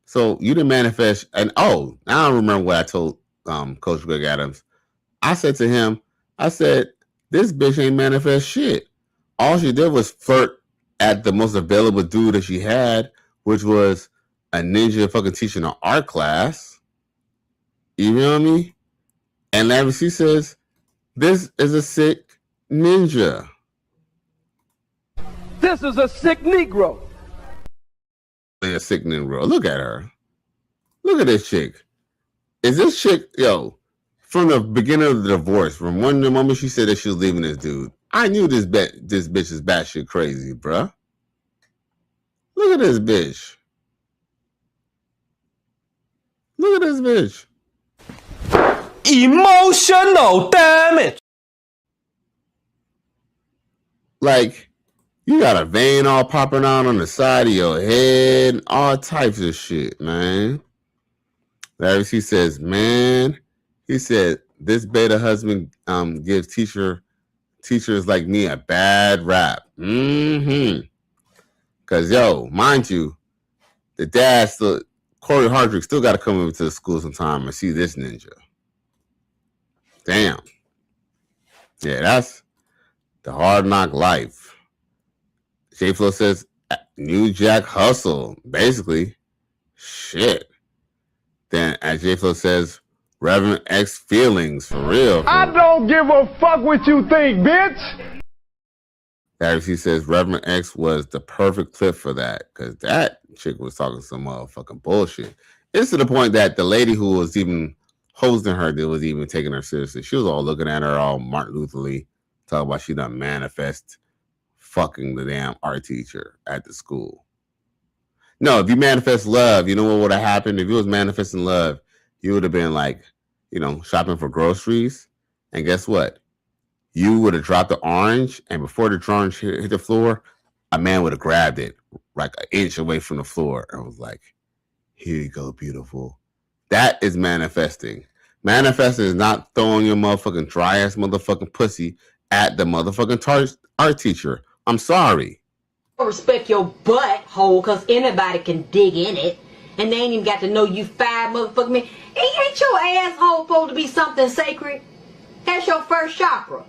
So you didn't manifest. And oh, now I remember what I told Coach Greg Adams. I said to him, I said, this bitch ain't manifest shit. All she did was flirt at the most available dude that she had, which was a ninja fucking teaching an art class. You know what I mean? And Larry C says, this is a sick ninja. This is a sick Negro. A sick Negro. Look at her. Look at this chick. Is this chick, yo, from the beginning of the divorce, from the moment she said that she was leaving this dude, I knew this bitch is batshit crazy, bruh. Look at this bitch. Look at this bitch. Emotional damage. Like, you got a vein all popping out on the side of your head, all types of shit, man. Larry C says, man, he said, this beta husband gives teachers like me a bad rap. Because, yo, mind you, the dad still, Corey Hardrick still got to come over to the school sometime and see this ninja. Damn. Yeah, that's the hard knock life. J Flo says, New Jack Hustle. Basically, shit. Then, as J Flo says, Reverend X feelings, for real. I don't give a fuck what you think, bitch. As he says, Reverend X was the perfect clip for that, because that chick was talking some motherfucking bullshit. It's to the point that the lady who was even hosting her that was even taking her seriously. She was all looking at her all Martin Luther Lee, talking about she done manifest fucking the damn art teacher at the school. No, if you manifest love, you know what would have happened? If you was manifesting love, you would have been like, you know, shopping for groceries. And guess what? You would have dropped the orange, and before the orange hit the floor, a man would have grabbed it like an inch away from the floor and was like, Here you go, beautiful. That is manifesting. Manifesting is not throwing your motherfucking dry ass motherfucking pussy at the motherfucking art teacher. I'm sorry. Respect your butthole, because anybody can dig in it. And they ain't even got to know you 5 motherfucking minutes. Ain't your asshole supposed to be something sacred? That's your first chakra.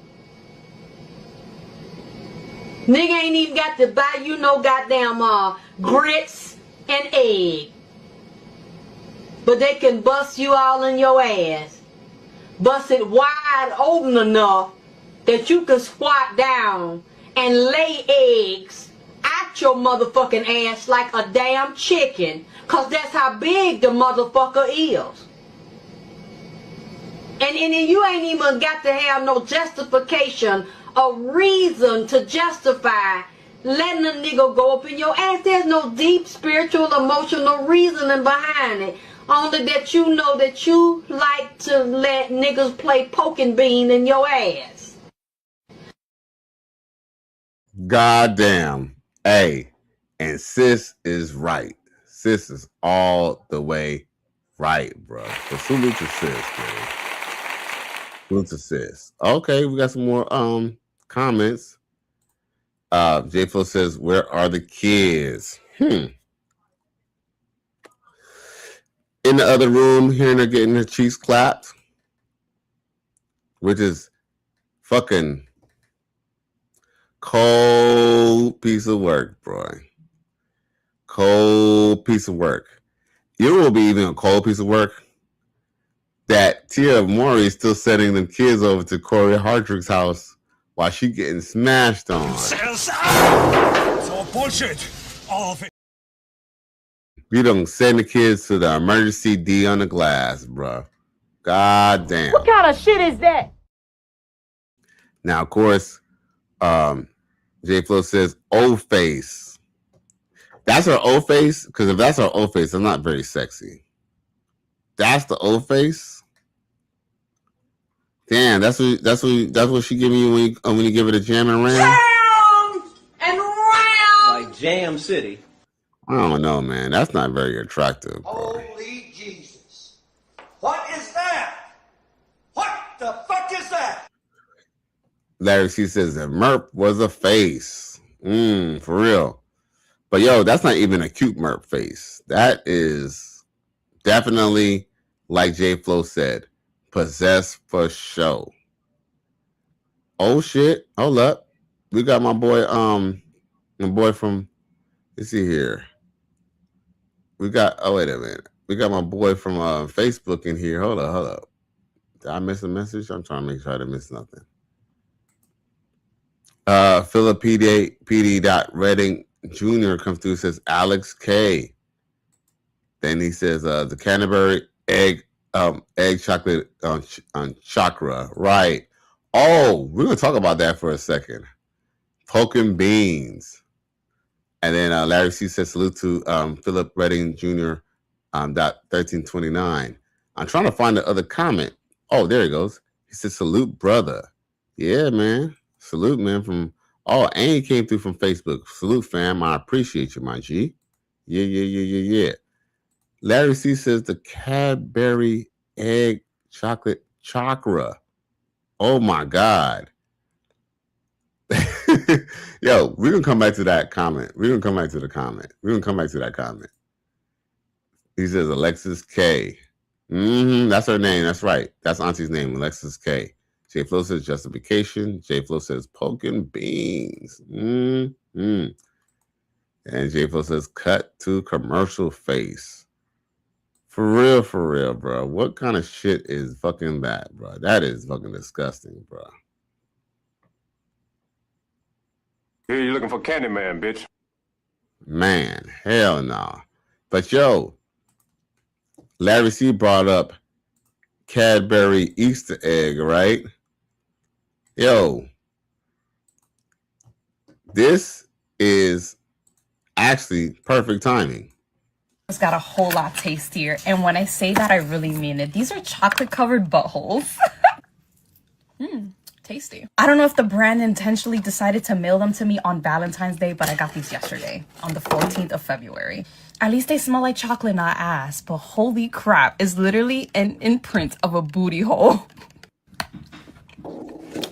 Nigga ain't even got to buy you no goddamn grits and egg. But they can bust you all in your ass. Bust it wide open enough that you can squat down and lay eggs at your motherfucking ass like a damn chicken. Cause that's how big the motherfucker is. And you ain't even got to have no justification or reason to justify letting a nigga go up in your ass. There's no deep spiritual, emotional reasoning behind it. Only that you know that you like to let niggas play poking bean in your ass. Goddamn. Hey, and sis is right. Sis is all the way right, bro. So salute to sis, man. Salute to sis. Okay, we got some more comments. J Flo says, where are the kids? In the other room, hearing her getting her cheeks clapped, which is fucking cold piece of work, bro. Cold piece of work. You will be even a cold piece of work that Tia Maury is still sending them kids over to Corey Hardrick's house while she getting smashed on. It's all bullshit. All of it. We don't send the kids to the emergency D on the glass, bro. God damn. What kind of shit is that? Now, of course, J Flo says, old face. That's her old face? Because if that's her old face, I'm not very sexy. That's the old face? Damn, that's what she giving you when you give it a jam and ram? Round and round. Like Jam City. I don't know, man. That's not very attractive, bro. Holy Jesus. What is that? What the fuck is that? Larry C says that Merp was a face. For real. But yo, that's not even a cute Merp face. That is definitely, like J Flo said, possessed for show. Oh shit. Hold up. We got my boy from, let's see here. We got, oh wait a minute. We got my boy from Facebook in here. Hold up. Did I miss a message? I'm trying to make sure I didn't miss nothing. Philip PD. Redding Jr. comes through, says Alex K. Then he says the Canterbury egg chocolate on chakra. Right. Oh, we're gonna talk about that for a second. Poking beans. And then Larry C says salute to Philip Redding Jr. .1329. I'm trying to find the other comment. Oh, there he goes. He says salute, brother. Yeah, man. Salute, man. And he came through from Facebook. Salute, fam. I appreciate you, my G. Yeah. Larry C says the Cadbury egg chocolate chakra. Oh my God. Yo, we're gonna come back to that comment. He says Alexis K. That's her name. That's right. That's Auntie's name, Alexis K. J Flo says justification. J Flo says poking beans. And J Flo says cut to commercial face. For real, bro. What kind of shit is fucking that, bro? That is fucking disgusting, bro. Here you looking for Candyman, bitch. Man, hell no. But yo, Larry C brought up Cadbury Easter egg, right? Yo, this is actually perfect timing. It's got a whole lot tastier. And when I say that, I really mean it. These are chocolate covered buttholes. Tasty. I don't know if the brand intentionally decided to mail them to me on Valentine's Day, but I got these yesterday on the 14th of February. At least they smell like chocolate, not ass. But holy crap, it's literally an imprint of a booty hole.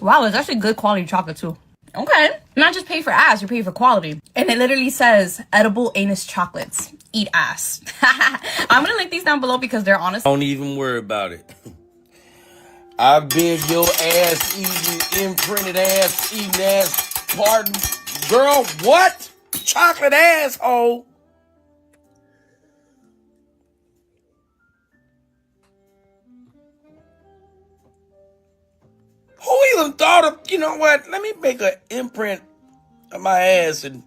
Wow, it's actually good quality chocolate too. Okay. You're not just pay for ass, you're paying for quality. And it literally says edible anus chocolates. Eat ass. I'm gonna link these down below because they're honest. Don't even worry about it. I beg your ass eating, imprinted ass eating ass pardon. Girl, what? Chocolate asshole. Who even thought of, you know what? Let me make an imprint of my ass and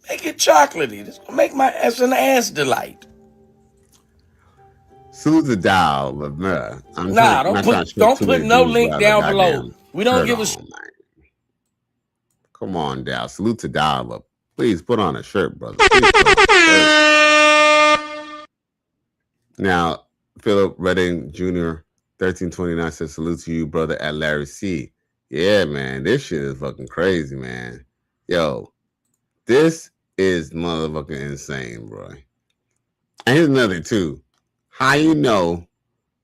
make it chocolatey. This gonna make my ass an ass delight. Salute the dial, but don't put no link down below. We don't give a shit. Come on, Dow. Salute to dial up. Please put on a shirt, brother. Now, Philip Redding Jr. 1329 says, salute to you, brother, at Larry C. Yeah, man, this shit is fucking crazy, man. Yo, this is motherfucking insane, bro. And here's another too. How you know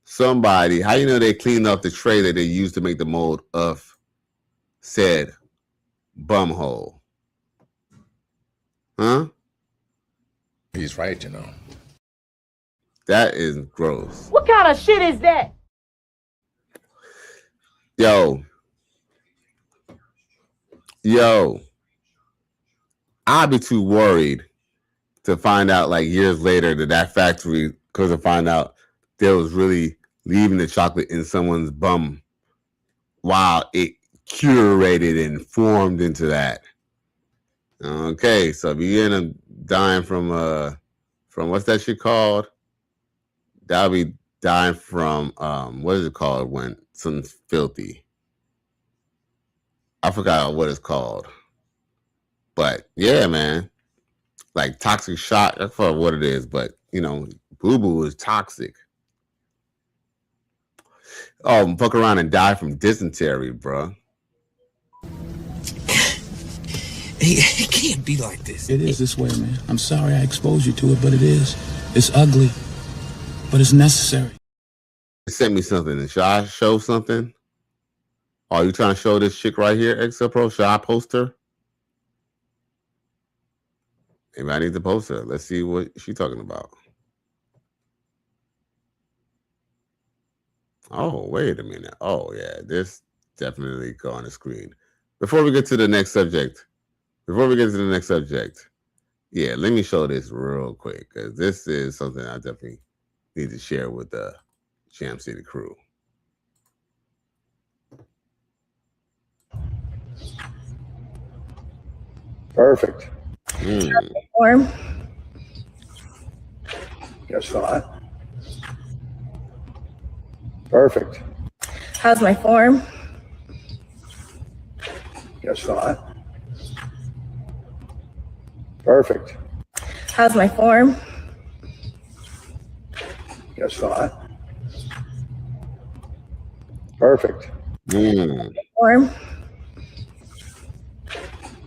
they cleaned up the tray that they used to make the mold of said bumhole? Huh? He's right, you know. That is gross. What kind of shit is that? Yo, I'd be too worried to find out like years later that factory, because to find out there was really leaving the chocolate in someone's bum while it curated and formed into that. Okay, so if you end up dying from what's that shit called? That'll be dying from what is it called when something's filthy? I forgot what it's called. But yeah, man. Like toxic shock, I forgot what it is, but you know, boo-boo is toxic. Oh, fuck around and die from dysentery, bro. It can't be like this. It is this way, man. I'm sorry I exposed you to it, but it is. It's ugly, but it's necessary. It sent me something. Should I show something? Are you trying to show this chick right here, XL Pro? Should I post her? Maybe I need to post her. Let's see what she's talking about. Oh, wait a minute. Oh, yeah. This definitely go on the screen. Before we get to the next subject, yeah, let me show this real quick because this is something I definitely need to share with the Jam City crew. Perfect. Form. Guess not. Perfect. How's my form? Guess not. Perfect. How's my form? Guess not. Perfect. Form.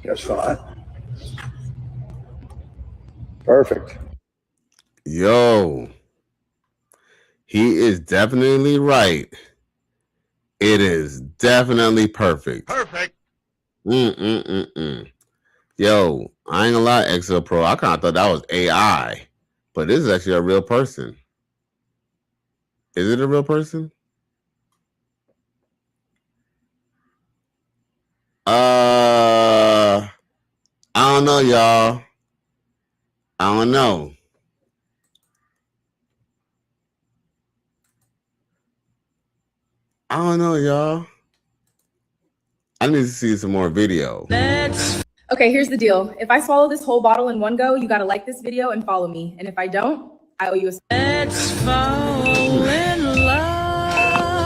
Guess not. Perfect. Yo, he is definitely right. It is definitely perfect. Perfect. Yo, I ain't gonna lie, XL Pro. I kind of thought that was AI, but this is actually a real person. Is it a real person? I don't know, y'all. I don't know. I don't know, y'all. I need to see some more video. Okay, here's the deal. If I swallow this whole bottle in one go, you gotta like this video and follow me. And if I don't, I owe you a... Let's fall in love.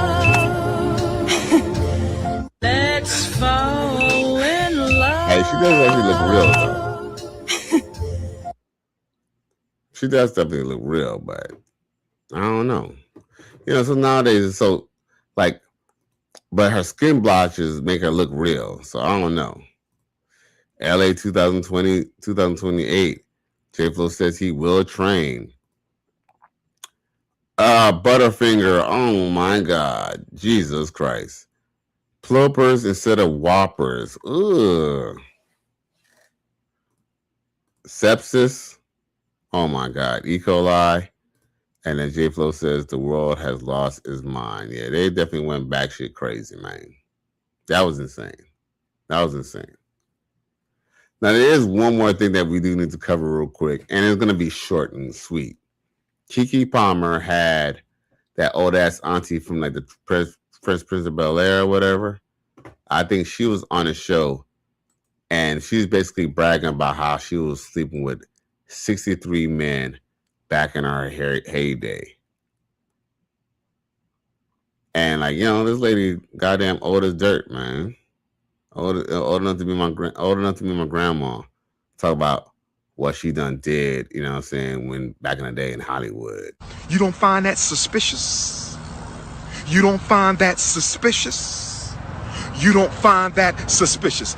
Let's fall in love. Hey, she does actually look real, though. She does definitely look real, but I don't know. You know, so nowadays it's so, like, but her skin blotches make her look real. So I don't know. LA 2028. J-Flo says he will train. Butterfinger. Oh my God. Jesus Christ. Plopers instead of whoppers. Ugh. Sepsis. Oh my God. E. coli. And then J-Flo says the world has lost its mind. Yeah, they definitely went batshit crazy, man. That was insane. That was insane. Now, there is one more thing that we do need to cover real quick, and it's going to be short and sweet. Keke Palmer had that old-ass auntie from like the Fresh Prince of Bel-Air or whatever. I think she was on a show, and she's basically bragging about how she was sleeping with 63 men back in her heyday. And like, you know, this lady goddamn old as dirt, man. Old enough to be my grandma. Talk about what she done did, you know what I'm saying, when back in the day in Hollywood. You don't find that suspicious? You don't find that suspicious? You don't find that suspicious?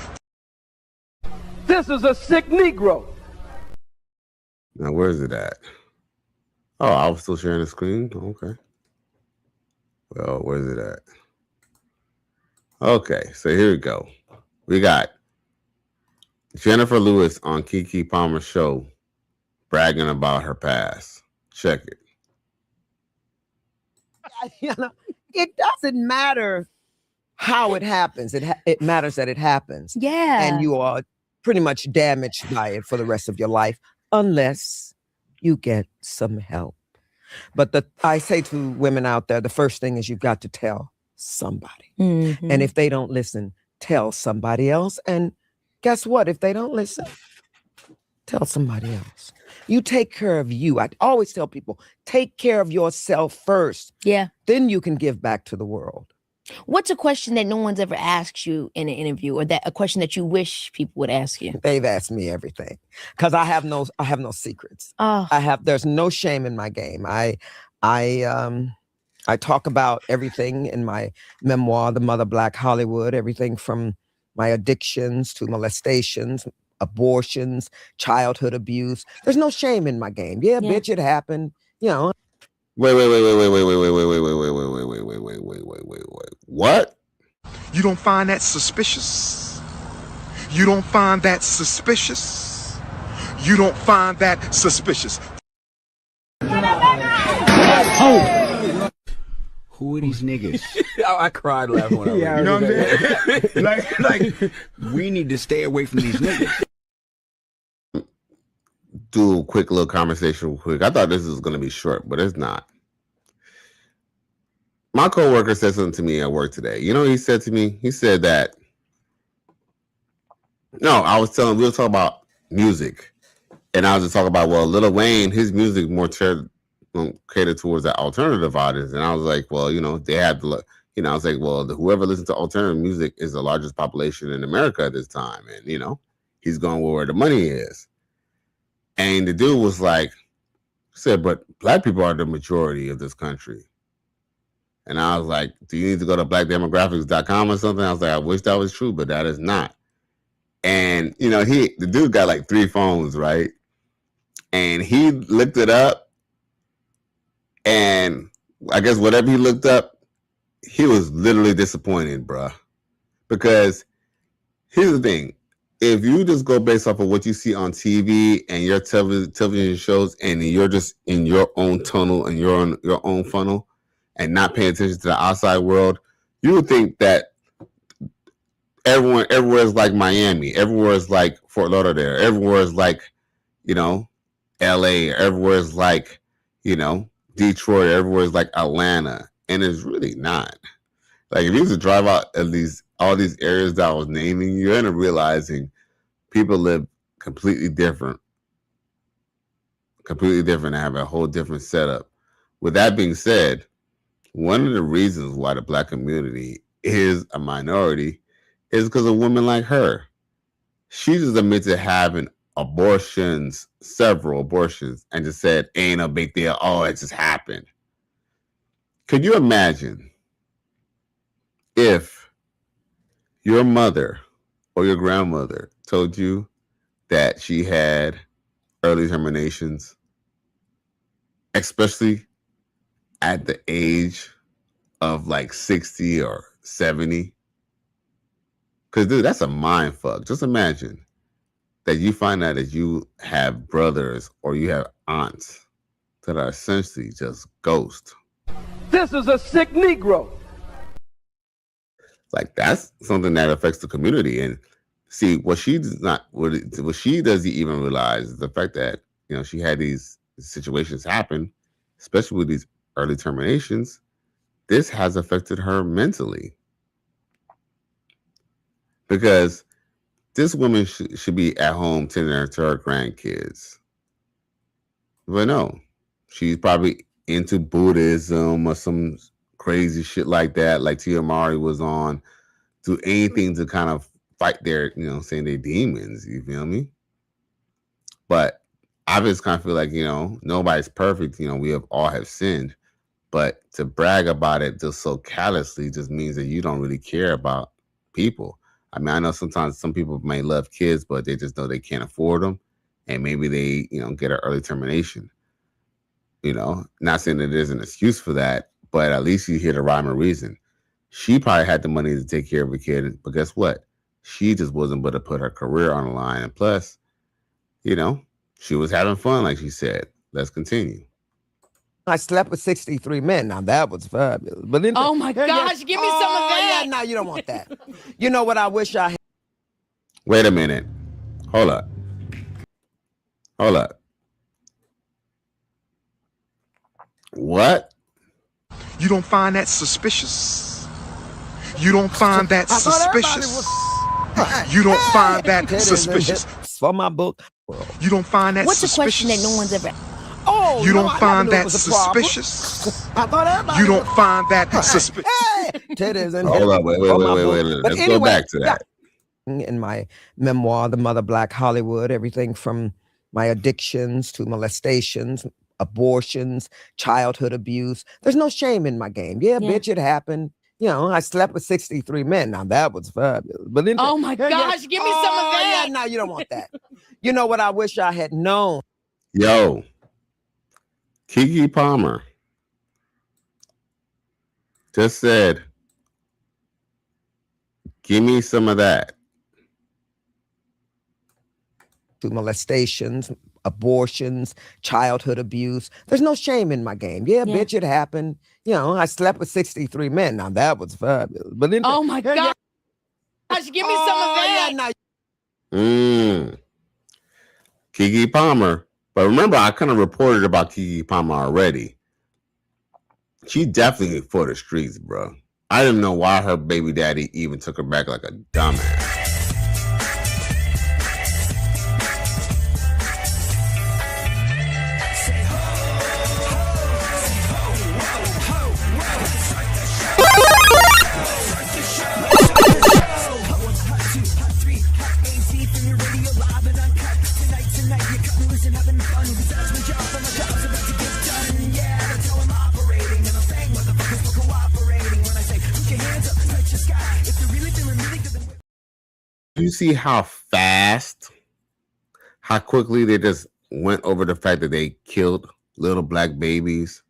This is a sick Negro. Now, where's it at? Oh, I was still sharing the screen? Okay. Well, where's it at? Okay, so here we go. We got Jennifer Lewis on Keke Palmer's show bragging about her past. Check it. You know, it doesn't matter how it happens. It matters that it happens. Yeah. And you are pretty much damaged by it for the rest of your life unless you get some help. But I say to women out there, the first thing is you've got to tell somebody. Mm-hmm. And if they don't listen, tell somebody else. And guess what? If they don't listen, tell somebody else. You take care of you. I always tell people, take care of yourself first. Yeah. Then you can give back to the world. What's a question that no one's ever asked you in an interview, or that a question that you wish people would ask you? They've asked me everything because I have no secrets. Oh. There's no shame in my game. I talk about everything in my memoir, The Mother Black Hollywood, everything from my addictions to molestations, abortions, childhood abuse. There's no shame in my game. Yeah, bitch, it happened. You know. Wait. What? You don't find that suspicious? You don't find that suspicious? You don't find that suspicious? Oh! Who are these niggas? I cried laughing when I read it. You know what I'm saying? like, we need to stay away from these niggas. Do a quick little conversation real quick. I thought this was going to be short, but it's not. My coworker said something to me at work today. You know what he said to me? He said that, we were talking about music. And I was just talking about, well, Lil Wayne, his music more catered towards that alternative audience. And I was like, well, you know, they had to, I was like, well, whoever listens to alternative music is the largest population in America at this time. And, you know, he's going where the money is. And the dude was like, said, but black people are the majority of this country. And I was like, do you need to go to blackdemographics.com or something? I was like, I wish that was true, but that is not. And, you know, the dude got like 3 phones, right? And he looked it up. And I guess whatever he looked up, he was literally disappointed, bruh. Because here's the thing. If you just go based off of what you see on TV and your television shows, and you're just in your own tunnel and you're on your own funnel and not paying attention to the outside world, you would think that everywhere is like Miami, everywhere is like Fort Lauderdale, everywhere is like, you know, LA, everywhere is like, you know, Detroit, everywhere is like Atlanta. And it's really not. Like, if you was to drive out at all these areas that I was naming, you're end up realizing people live completely different and have a whole different setup. With that being said, one of the reasons why the black community is a minority is because of women like her. She just admitted having abortions, several abortions, and just said, ain't a big deal. Oh, it just happened. Could you imagine if your mother or your grandmother told you that she had early terminations, especially at the age of like 60 or 70? Because, dude, that's a mind fuck. Just imagine that you find out that you have brothers or you have aunts that are essentially just ghosts. This is a sick Negro. Like, that's something that affects the community. And see, what she doesn't even realize is the fact that, you know, she had these situations happen, especially with these early terminations. This has affected her mentally, because this woman should be at home tending to her grandkids. But no, she's probably into Buddhism or some crazy shit like that, like Tia Mari was on, do anything to kind of fight their, you know, saying their demons, you feel me? But I just kind of feel like, you know, nobody's perfect. You know, we all have sinned. But to brag about it just so callously just means that you don't really care about people. I mean, I know sometimes some people may love kids, but they just know they can't afford them. And maybe they, you know, get an early termination. You know, not saying that there's an excuse for that, but at least you hear the rhyme or reason. She probably had the money to take care of a kid, but guess what? She just wasn't able to put her career on the line. And plus, you know, she was having fun, like she said. Let's continue. I slept with 63 men. Now that was fabulous. But then, Oh my gosh, give me some of that. Yeah, no, you don't want that. You know what I wish I had? Wait a minute. Hold up. What? You don't find that suspicious? You don't find that suspicious? You don't find that suspicious? For my book. You don't find that What's suspicious? a question that no one's ever... Oh, you don't I find never knew it that was a problem. suspicious? I thought everybody You don't find that suspicious? Hey, titties and Hold up, wait. But Let's anyway, go back to that. In my memoir, The Mother Black Hollywood, everything from my addictions to molestations, abortions, childhood abuse. There's no shame in my game. Yeah, bitch, it happened. You know, I slept with 63 men. Now that was fabulous. But then, Oh my gosh, give me some of that. Yeah, no, you don't want that. You know what I wish I had known? Yo, Keke Palmer just said, give me some of that. To molestations, abortions, childhood abuse. There's no shame in my game. Yeah, bitch, it happened. You know, I slept with 63 men. Now that was fabulous. But then, oh my gosh, give me some of that. Yeah, no. Keke Palmer. But remember, I kind of reported about Keke Palmer already. She definitely for the streets, bro. I didn't know why her baby daddy even took her back like a dumbass. You see how fast, how quickly they just went over the fact that they killed little black babies,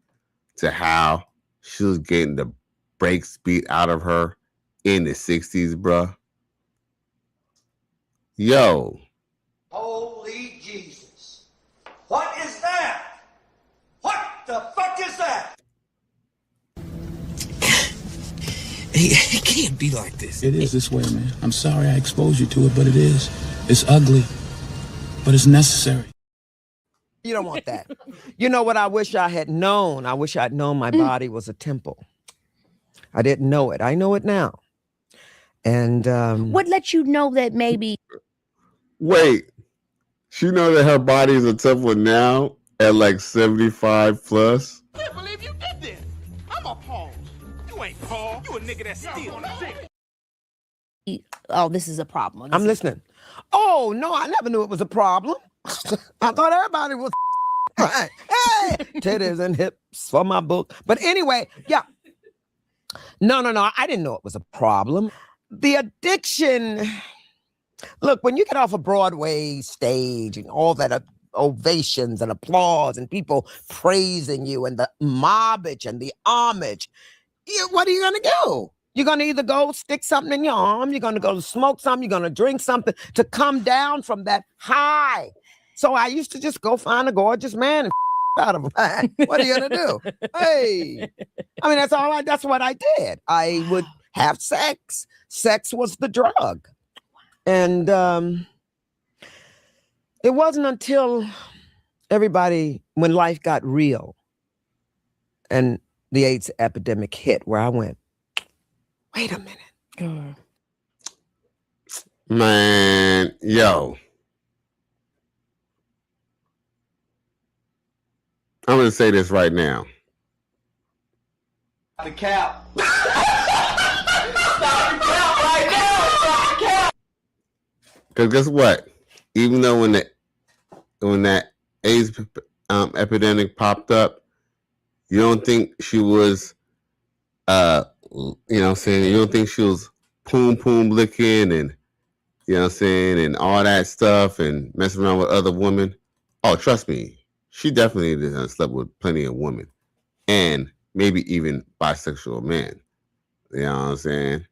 to how she was getting the brakes beat out of her in the 60s, bruh. Yo. Holy Jesus. What is that? What the fuck is that? It can't be like this. It is this way, man. I'm sorry I exposed you to it, but it is. It's ugly, but it's necessary. You don't want that. You know what I wish I had known? I wish I'd known my body was a temple. I didn't know it. I know it now. And what let you know that maybe... Wait, she know that her body is a temple now at like 75 plus? I can't believe you did this. I'm appalled. You ain't Paul. You a nigga that's still. Oh, this is a problem. I'm listening. Oh, no, I never knew it was a problem. I thought everybody was right. Hey, titties and hips for my book. But anyway, yeah. No. I didn't know it was a problem. The addiction. Look, when you get off a Broadway stage and all that ovations and applause and people praising you and the mobbage and the homage, what are you going to do? You're going to either go stick something in your arm, you're going to go smoke something, you're going to drink something to come down from that high. So I used to just go find a gorgeous man and out of him. What are you going to do? Hey, I mean, that's what I did. I would have sex. Sex was the drug. And it wasn't until when life got real and the AIDS epidemic hit where I went, wait a minute. Man, yo. I'm going to say this right now. The cap. Stop the cap right now. Stop the cap. Because guess what? Even though when that AIDS epidemic popped up, you don't think she was, you know what I'm saying? You don't think she was poom licking and, you know what I'm saying, and all that stuff and messing around with other women. Oh, trust me, she definitely done slept with plenty of women and maybe even bisexual men. You know what I'm saying?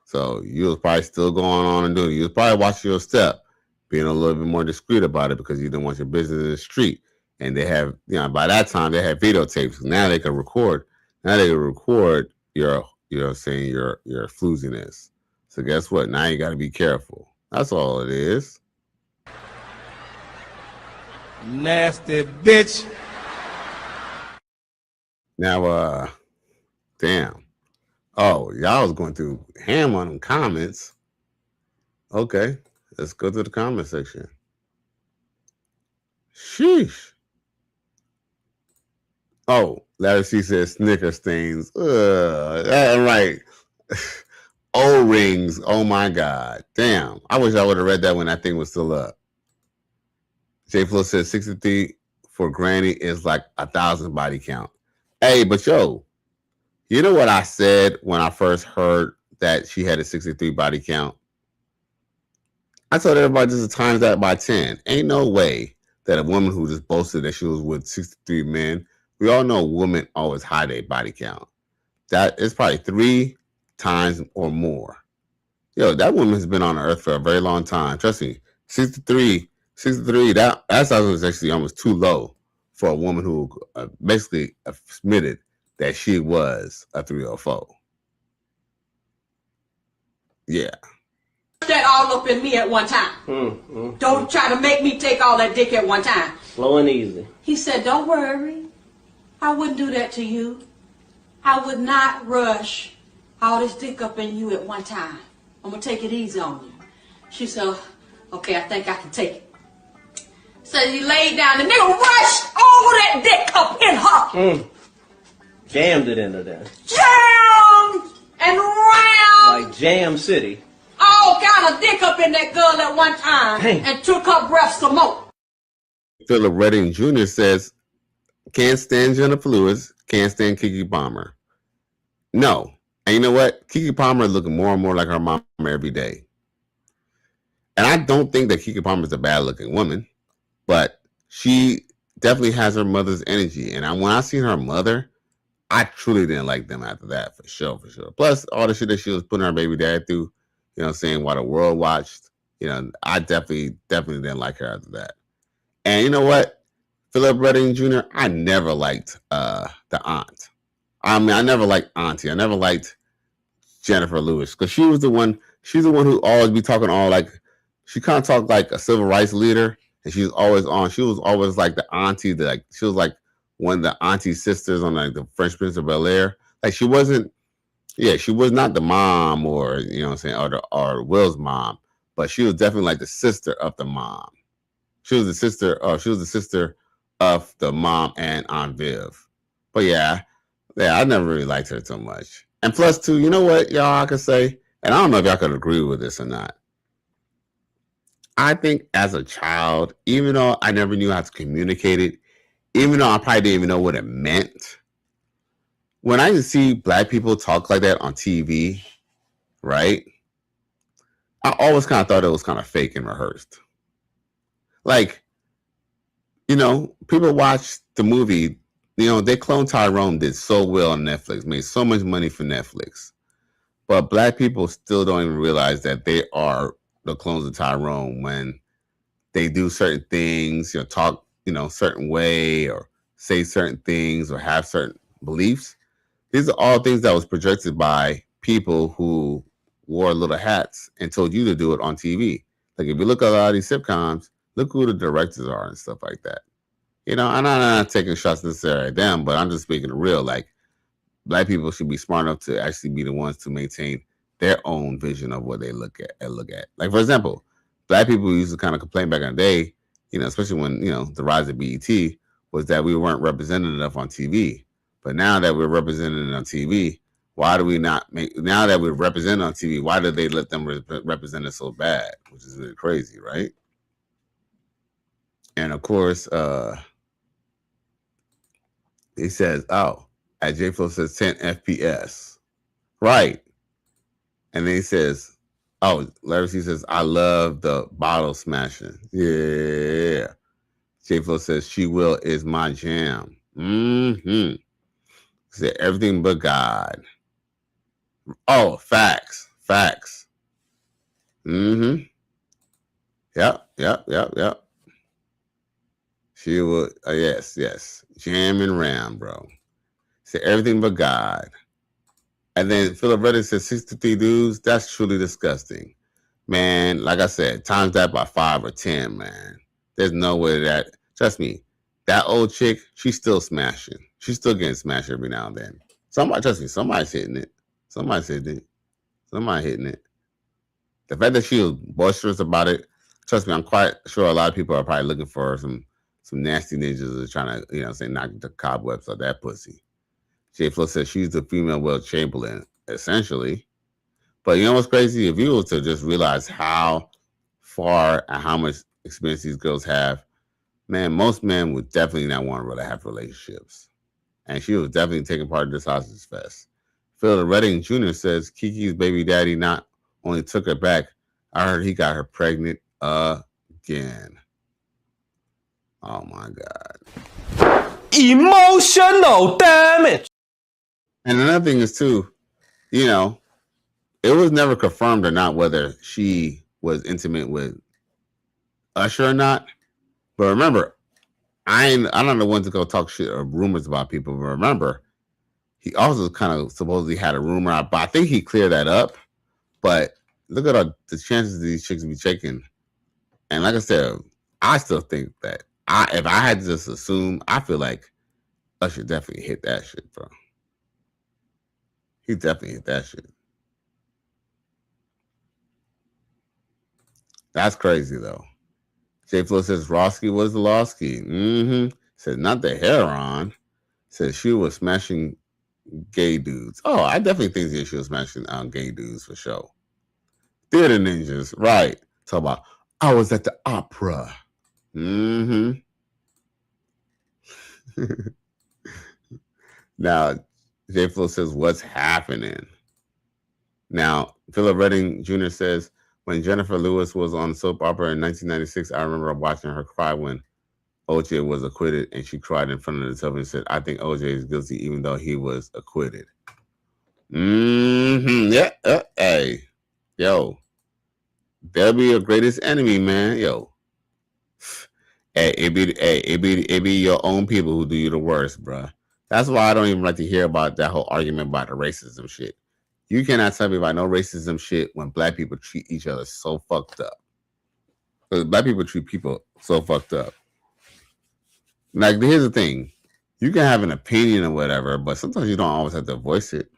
So you was probably still going on and doing it. You was probably watching your step, being a little bit more discreet about it because you didn't want your business in the street. And they have, by that time they had videotapes. Now they can record. Now they can record your flooziness. So guess what? Now you got to be careful. That's all it is. Nasty bitch. Now, damn. Oh, y'all was going through ham on them comments. Okay, let's go to the comment section. Sheesh. Oh, Larry C says Snicker stains. Right. O-rings. Oh my God. Damn. I wish I would have read that when that thing was still up. J Flo says 63 for Granny is like 1,000 body count. Hey, but yo, you know what I said when I first heard that she had a 63 body count? I told everybody just to times that by 10. Ain't no way that a woman who just boasted that she was with 63 men, we all know women always hide their body count. That is probably 3 times or more. Yo, that woman has been on earth for a very long time. Trust me, 63, that was actually almost too low for a woman who basically admitted that she was a 304. Yeah. That all up in me at one time. Don't try to make me take all that dick at one time. Slow and easy. He said, don't worry. I wouldn't do that to you. I would not rush all this dick up in you at one time. I'm going to take it easy on you. She said, okay, I think I can take it. So he laid down. The nigga rushed over that dick up in her. Jammed it into there. Jammed and rammed. Like Jam City. All kind of dick up in that girl at one time. Dang. And took her breath some more. Philip Redding Jr. says, can't stand Jennifer Lewis, can't stand Keke Palmer. No. And you know what? Keke Palmer is looking more and more like her mom every day. And I don't think that Keke Palmer is a bad looking woman, but she definitely has her mother's energy. And when I seen her mother, I truly didn't like them after that, for sure. Plus, all the shit that she was putting her baby dad through, you know what I'm saying, while the world watched, I definitely didn't like her after that. And you know what? Philip Redding Jr., I never liked the aunt. I mean, I never liked Auntie. I never liked Jennifer Lewis because she's the one who always be talking all like, she kind of talked like a civil rights leader, and she was always like the auntie, she was like one of the auntie sisters on like the Fresh Prince of Bel-Air. Like she was not the mom or, you know what I'm saying, or Will's mom, but she was definitely like the sister of the mom. She was the sister of the mom and Aunt Viv. But yeah, I never really liked her so much. And plus, too, you know what, y'all, I could say, and I don't know if y'all could agree with this or not. I think as a child, even though I never knew how to communicate it, even though I probably didn't even know what it meant, when I see black people talk like that on TV, right? I always kind of thought it was kind of fake and rehearsed. Like, people watch the movie. They cloned Tyrone did so well on Netflix, made so much money for Netflix. But black people still don't even realize that they are the clones of Tyrone when they do certain things, talk, certain way or say certain things or have certain beliefs. These are all things that was projected by people who wore little hats and told you to do it on TV. Like if you look at a lot of these sitcoms, look who the directors are and stuff like that. And I'm not taking shots necessarily at them, but I'm just speaking real. Like black people should be smart enough to actually be the ones to maintain their own vision of what they look at. Like for example, black people used to kind of complain back in the day, especially when the rise of BET was that we weren't represented enough on TV. But now that we're represented on TV, why do we not make? Now that we're represented on TV, why do they let them represent us so bad? Which is really crazy, right? And of course, he says, "Oh, at J Flow says 10 FPS, right?" And then he says, "Oh, Larry C says I love the bottle smashing." Yeah. J Flow says She Will is my jam. Mm-hmm. Said everything but God. Oh, facts. Mm-hmm. Yep. She will. Yes. Jam and ram, bro. Said everything but God. And then Philip Reddick says 63 dudes. That's truly disgusting, man. Like I said, times that by 5 or 10, man. There's no way that. Trust me, that old chick, she's still smashing. She's still getting smashed every now and then. Trust me, somebody's hitting it. Somebody hitting it. The fact that she was boisterous about it, trust me, I'm quite sure a lot of people are probably looking for some nasty ninjas that are trying to, say knock the cobwebs of that pussy. J Flo says she's the female Will Chamberlain, essentially. But you know what's crazy? If you were to just realize how far and how much experience these girls have, man, most men would definitely not want to really have relationships. And she was definitely taking part in this hostage fest. Phil Redding Jr. says Kiki's baby daddy not only took her back, I heard he got her pregnant again. Oh my God. Emotional damage. And another thing is too, it was never confirmed or not whether she was intimate with Usher or not. But remember, I'm not the one to go talk shit or rumors about people. But remember, he also kind of supposedly had a rumor out, but I think he cleared that up. But look at the chances of these chicks be checking. And like I said, I still think that if I had to just assume, I feel like Usher definitely hit that shit, bro. He definitely hit that shit. That's crazy though. J Flo says Roski was the Losky. Mm-hmm. Says not the heron. Says she was smashing gay dudes. Oh, I definitely think that she was smashing gay dudes for sure. Theater ninjas, right? Talk about I was at the opera. Mm-hmm. Now, J Flo says, what's happening? Now, Philip Redding Jr. says, when Jennifer Lewis was on soap opera in 1996, I remember watching her cry when OJ was acquitted, and she cried in front of the television and said, I think OJ is guilty even though he was acquitted. Mm-hmm. Yeah. Hey. Yo. They'll be your greatest enemy, man. Yo. Hey, it be your own people who do you the worst, bruh. That's why I don't even like to hear about that whole argument about the racism shit. You cannot tell me about no racism shit when black people treat each other so fucked up. Because black people treat people so fucked up. Like, here's the thing. You can have an opinion or whatever, but sometimes you don't always have to voice it.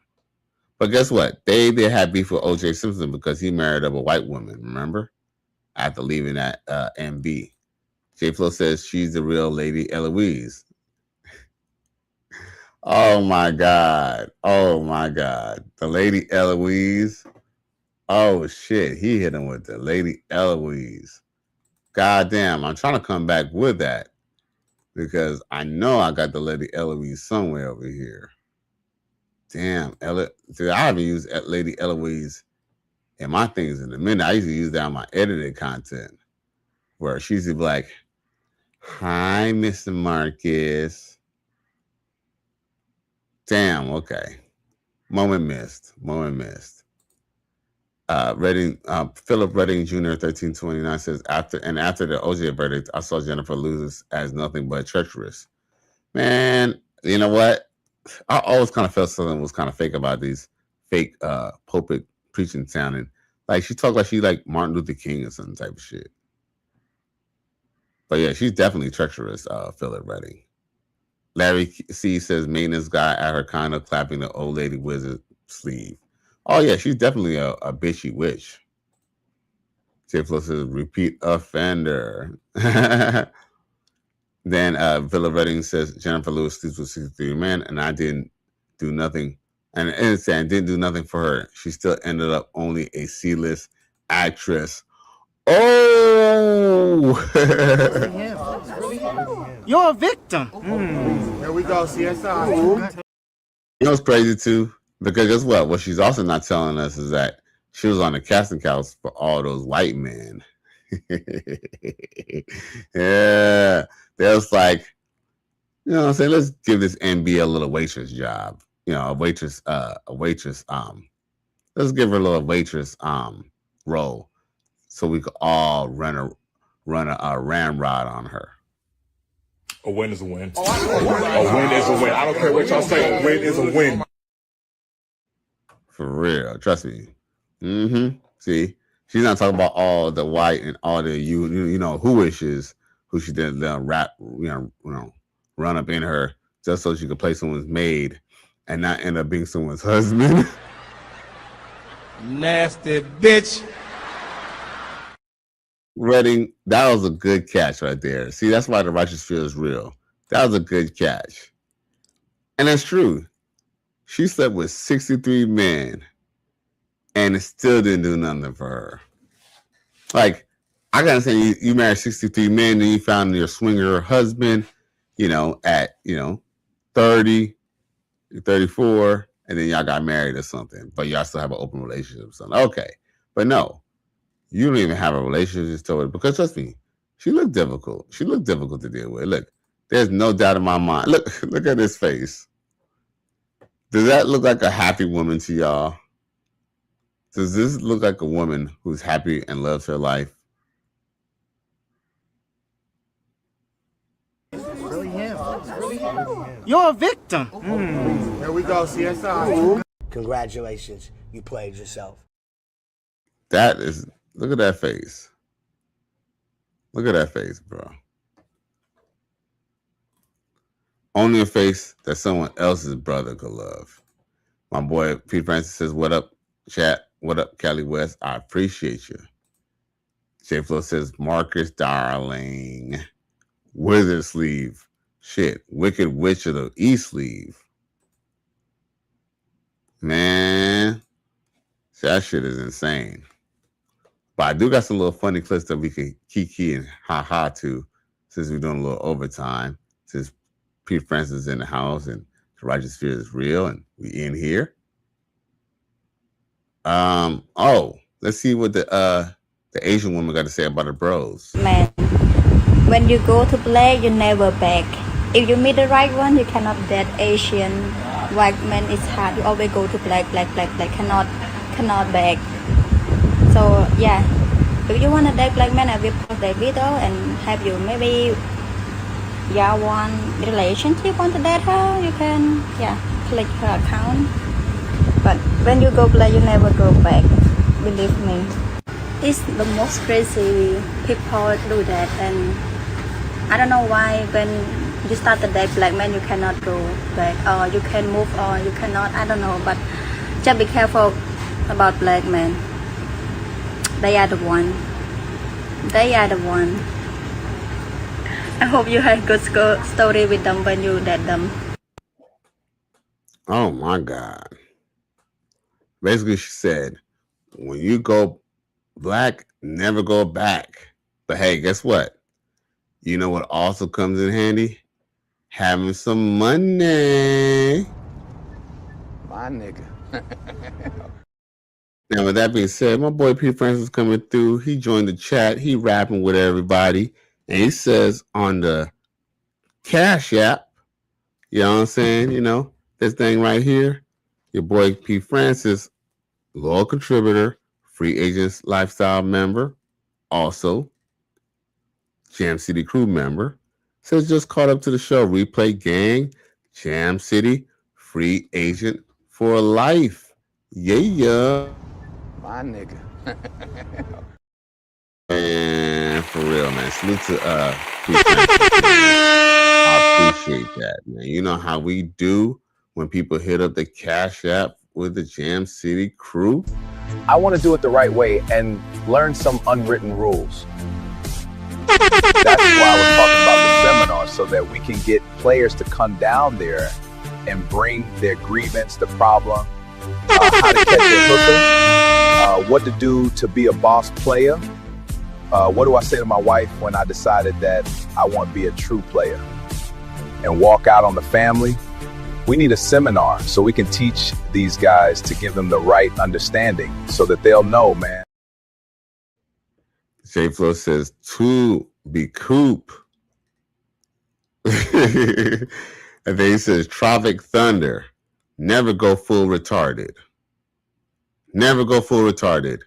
But guess what? They had beef with O.J. Simpson because he married up a white woman, remember? After leaving that MB. J Flo says she's the real Lady Eloise. Oh my God. The Lady Eloise. Oh shit. He hit him with the Lady Eloise. God damn. I'm trying to come back with that because I know I got the Lady Eloise somewhere over here. Damn, dude, I haven't used Lady Eloise in my things in a minute. I used to use that on my edited content where she used to be like, "Hi, Mr. Marcus." Damn, okay. Moment missed. Philip Redding Jr. 1329 says after the OJ verdict, I saw Jennifer Lewis as nothing but treacherous. Man, you know what? I always kind of felt something was kind of fake about these fake pulpit preaching sounding. Like she talked like she like Martin Luther King or some type of shit. But yeah, she's definitely treacherous, Philip Redding. Larry C says maintenance guy at her condo clapping the old lady wizard sleeve. Oh yeah, she's definitely a bitchy witch. Tiflo says repeat offender. Then Philip Redding says Jennifer Lewis sleeps with 63 men, and I didn't do nothing. And didn't do nothing for her. She still ended up only a C-list actress. Oh, You're a victim. Here we go, CSI. You know what's crazy too? Because guess what? What she's also not telling us is that she was on the casting couch for all those white men. Yeah. There's like, you know what I'm saying? Let's give this MB a little waitress job. You know, a waitress, let's give her a little waitress role so we could all run a ramrod on her. A win is a win. A win is a win. I don't care what y'all say. A win is a win. For real. Trust me. See, she's not talking about all the white and all the you know who wishes who she did rap run up in her just so she could play someone's maid and not end up being someone's husband. Nasty bitch. Redding, that was a good catch right there. See, that's why the righteous fear is real. That was a good catch. And that's true. She slept with 63 men and it still didn't do nothing for her. Like, I gotta say, you married 63 men and you found your swinger husband, at 30, 34, and then y'all got married or something, but y'all still have an open relationship or something. Okay. But no, you don't even have a relationship just to it because trust me, she looked difficult. She looked difficult to deal with. Look, there's no doubt in my mind. Look at his face. Does that look like a happy woman to y'all? Does this look like a woman who's happy and loves her life? You're a victim. Here we go, CSI. Congratulations, you played yourself. Look at that face. Look at that face, bro. Only a face that someone else's brother could love. My boy Pete Francis says, "What up, chat? What up, Cali West? I appreciate you." J Flo says, "Marcus, darling, wizard sleeve, shit, wicked witch of the East sleeve, man, that shit is insane." But I do got some little funny clips that we can kiki and ha to, since we're doing a little overtime. Since Pete Francis is in the house and the righteous fear is real, and we in here. Let's see what the Asian woman got to say about her bros. Man, when you go to play, you never back. If you meet the right one, you cannot date Asian. White man is hard. You always go to black. Cannot back. So yeah, if you want to date black man, I will post that video and have you maybe one relationship want to date her, you can click her account. But when you go play, you never go back. Believe me. It's the most crazy people do that, and I don't know why when you start to date black men you cannot go back, or you can move, or you cannot. I don't know, but just be careful about black men. They are the one. They are the one. I hope you had good story with them when you date them. Oh my God. Basically, she said, when you go black, never go back. But hey, guess what? You know what also comes in handy? Having some money. My nigga. Now, with that being said, my boy P. Francis coming through. He joined the chat. He rapping with everybody. And he says on the Cash App, you know what I'm saying? You know, this thing right here, your boy P. Francis, loyal contributor, free agents lifestyle member, also Jam City crew member, says just caught up to the show. Replay gang, Jam City, free agent for life. Yeah. My nigga. Man, for real, man. Salute to P. Francis, man. I appreciate that, man. You know how we do when people hit up the Cash App with the Jam City crew? I want to do it the right way and learn some unwritten rules. That's why I was talking about the seminar, so that we can get players to come down there and bring their grievance, the problem, how to catch a hooker, what to do to be a boss player. What do I say to my wife when I decided that I want to be a true player and walk out on the family? We need a seminar so we can teach these guys to give them the right understanding so that they'll know, man. J Flo says to be coop. And then he says Tropic Thunder. Never go full retarded. Never go full retarded.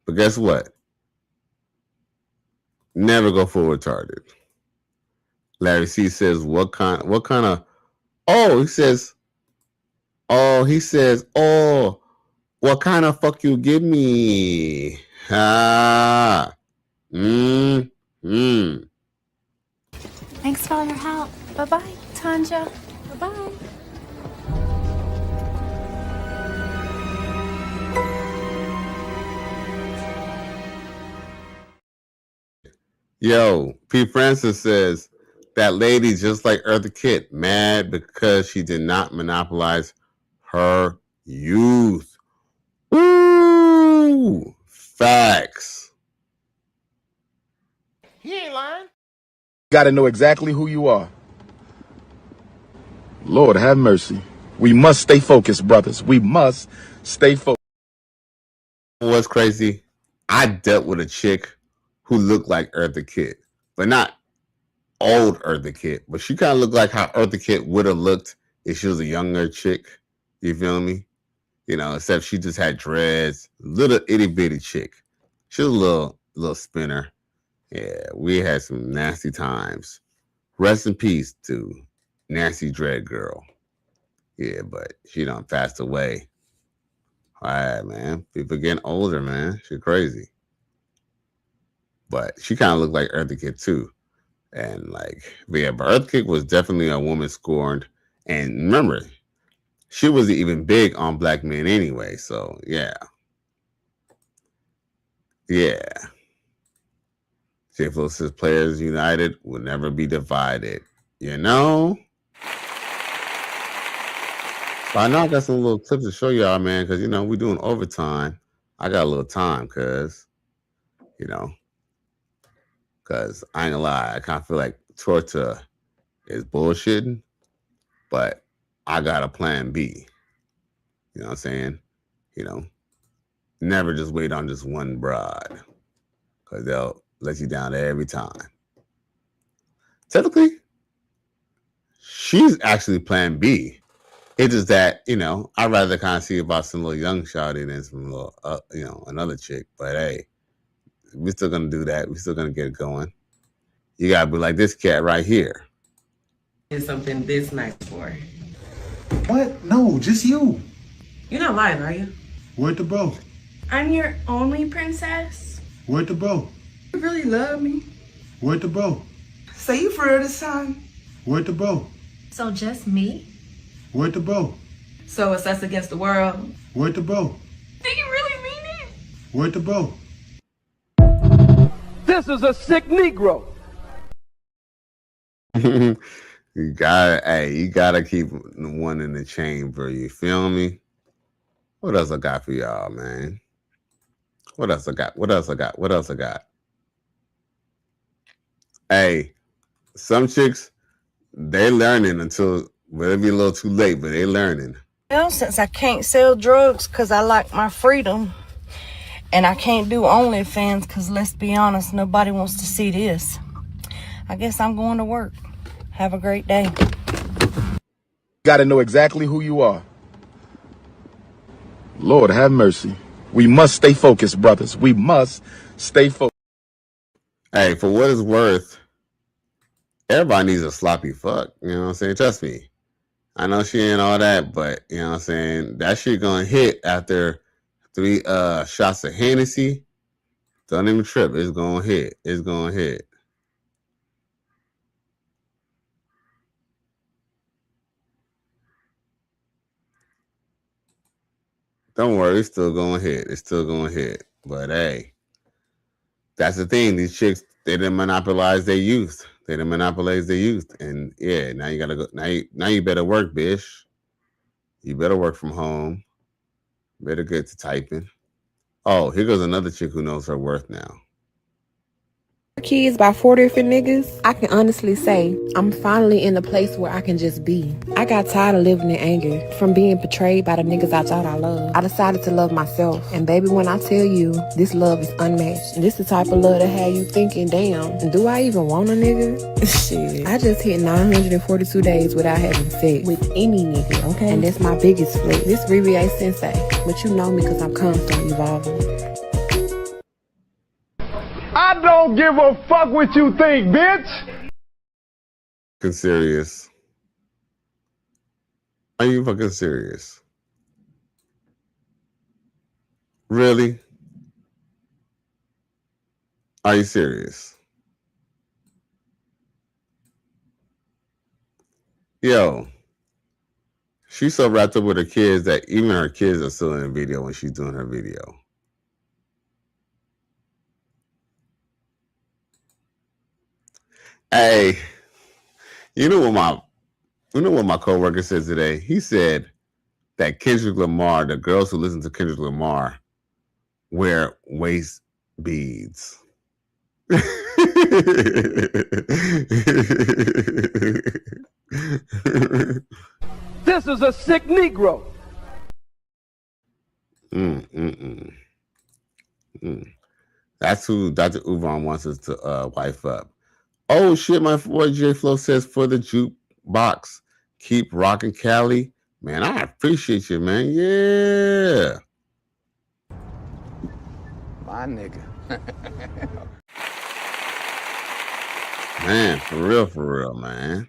But guess what? Never go full retarded. Larry C says, what kind of, he says, what kind of fuck you give me? Thanks for all your help. Bye-bye, Tanja. Bye-bye. Yo, P. Francis says that lady just like Eartha Kitt, mad because she did not monopolize her youth. Ooh, facts. He ain't lying. Got to know exactly who you are. Lord have mercy. We must stay focused, brothers. We must stay focused. What's crazy? I dealt with a chick who looked like Eartha Kitt, but not old Eartha Kitt, but she kind of looked like how Eartha Kitt would have looked if she was a younger chick. You feel me? You know, except she just had dreads, little itty bitty chick. She was a little spinner. Yeah, we had some nasty times. Rest in peace to Nancy Dread Girl. Yeah, but she done passed away. All right, man. People getting older, man. She's crazy. But she kind of looked like Eartha Kitt too. And but Eartha Kitt was definitely a woman scorned. And remember, she wasn't even big on black men anyway. So yeah. Yeah. J. Flo says players united will never be divided. You know? So I know I got some little clips to show y'all, man, because, we're doing overtime. I got a little time, because I ain't gonna lie, I kind of feel like Torta is bullshitting, but I got a plan B. You know what I'm saying? Never just wait on just one broad, because they'll let you down every time. Typically, she's actually plan B. It's just that, I'd rather kind of see about some little young shawty than some little, another chick. But hey, we're still going to do that. We're still going to get it going. You got to be like this cat right here. Is something this nice for. What? No, just you. You're not lying, are you? Word to bro. I'm your only princess. Word to bro. You really love me. Word to bro. Say you for real this time. Word to bro. So just me? Word to bro. So it's us against the world. Word to bro. Do you really mean it? Word to bro. This is a sick Negro. You gotta keep one in the chamber. You feel me? What else I got for y'all, man? What else I got? Hey, some chicks, they learning until, well, it'll be a little too late, but they learning. Well, since I can't sell drugs because I like my freedom, and I can't do OnlyFans because, let's be honest, nobody wants to see this, I guess I'm going to work. Have a great day. Got to know exactly who you are. Lord have mercy. We must stay focused, brothers. We must stay focused. Hey, for what it's worth, everybody needs a sloppy fuck. You know what I'm saying? Trust me. I know she ain't all that, but you know what I'm saying? That shit gonna hit after 3 shots of Hennessy. Don't even trip. It's gonna hit. It's gonna hit. Don't worry, it's still gonna hit. It's still gonna hit. But hey, that's the thing. These chicks, they didn't monopolize their youth. They didn't monopolize their youth. And yeah, now you gotta go. Now you better work, bitch. You better work from home. Better get to typing. Oh, here goes another chick who knows her worth now. Kids by 4 different niggas, I can honestly say I'm finally in a place where I can just be. I got tired of living in anger from being betrayed by the niggas I thought I loved. I decided to love myself. And baby, when I tell you this love is unmatched, this the type of love that have you thinking, damn, do I even want a nigga? Shit. I just hit 942 days without having sex with any nigga, okay? And that's my biggest flex. This Riri ain't sensei, but you know me because I'm constantly evolving. I don't give a fuck what you think, bitch. Fucking serious. Are you fucking serious? Really? Are you serious? Yo, she's so wrapped up with her kids that even her kids are still in the video when she's doing her video. Hey, you know what my coworker said today? He said that Kendrick Lamar, the girls who listen to Kendrick Lamar, wear waist beads. This is a sick Negro. That's who Dr. Uvon wants us to wife up. Oh shit, my boy J Flow says for the jukebox, keep rocking Cali. Man, I appreciate you, man. Yeah. My nigga. Man, for real, man.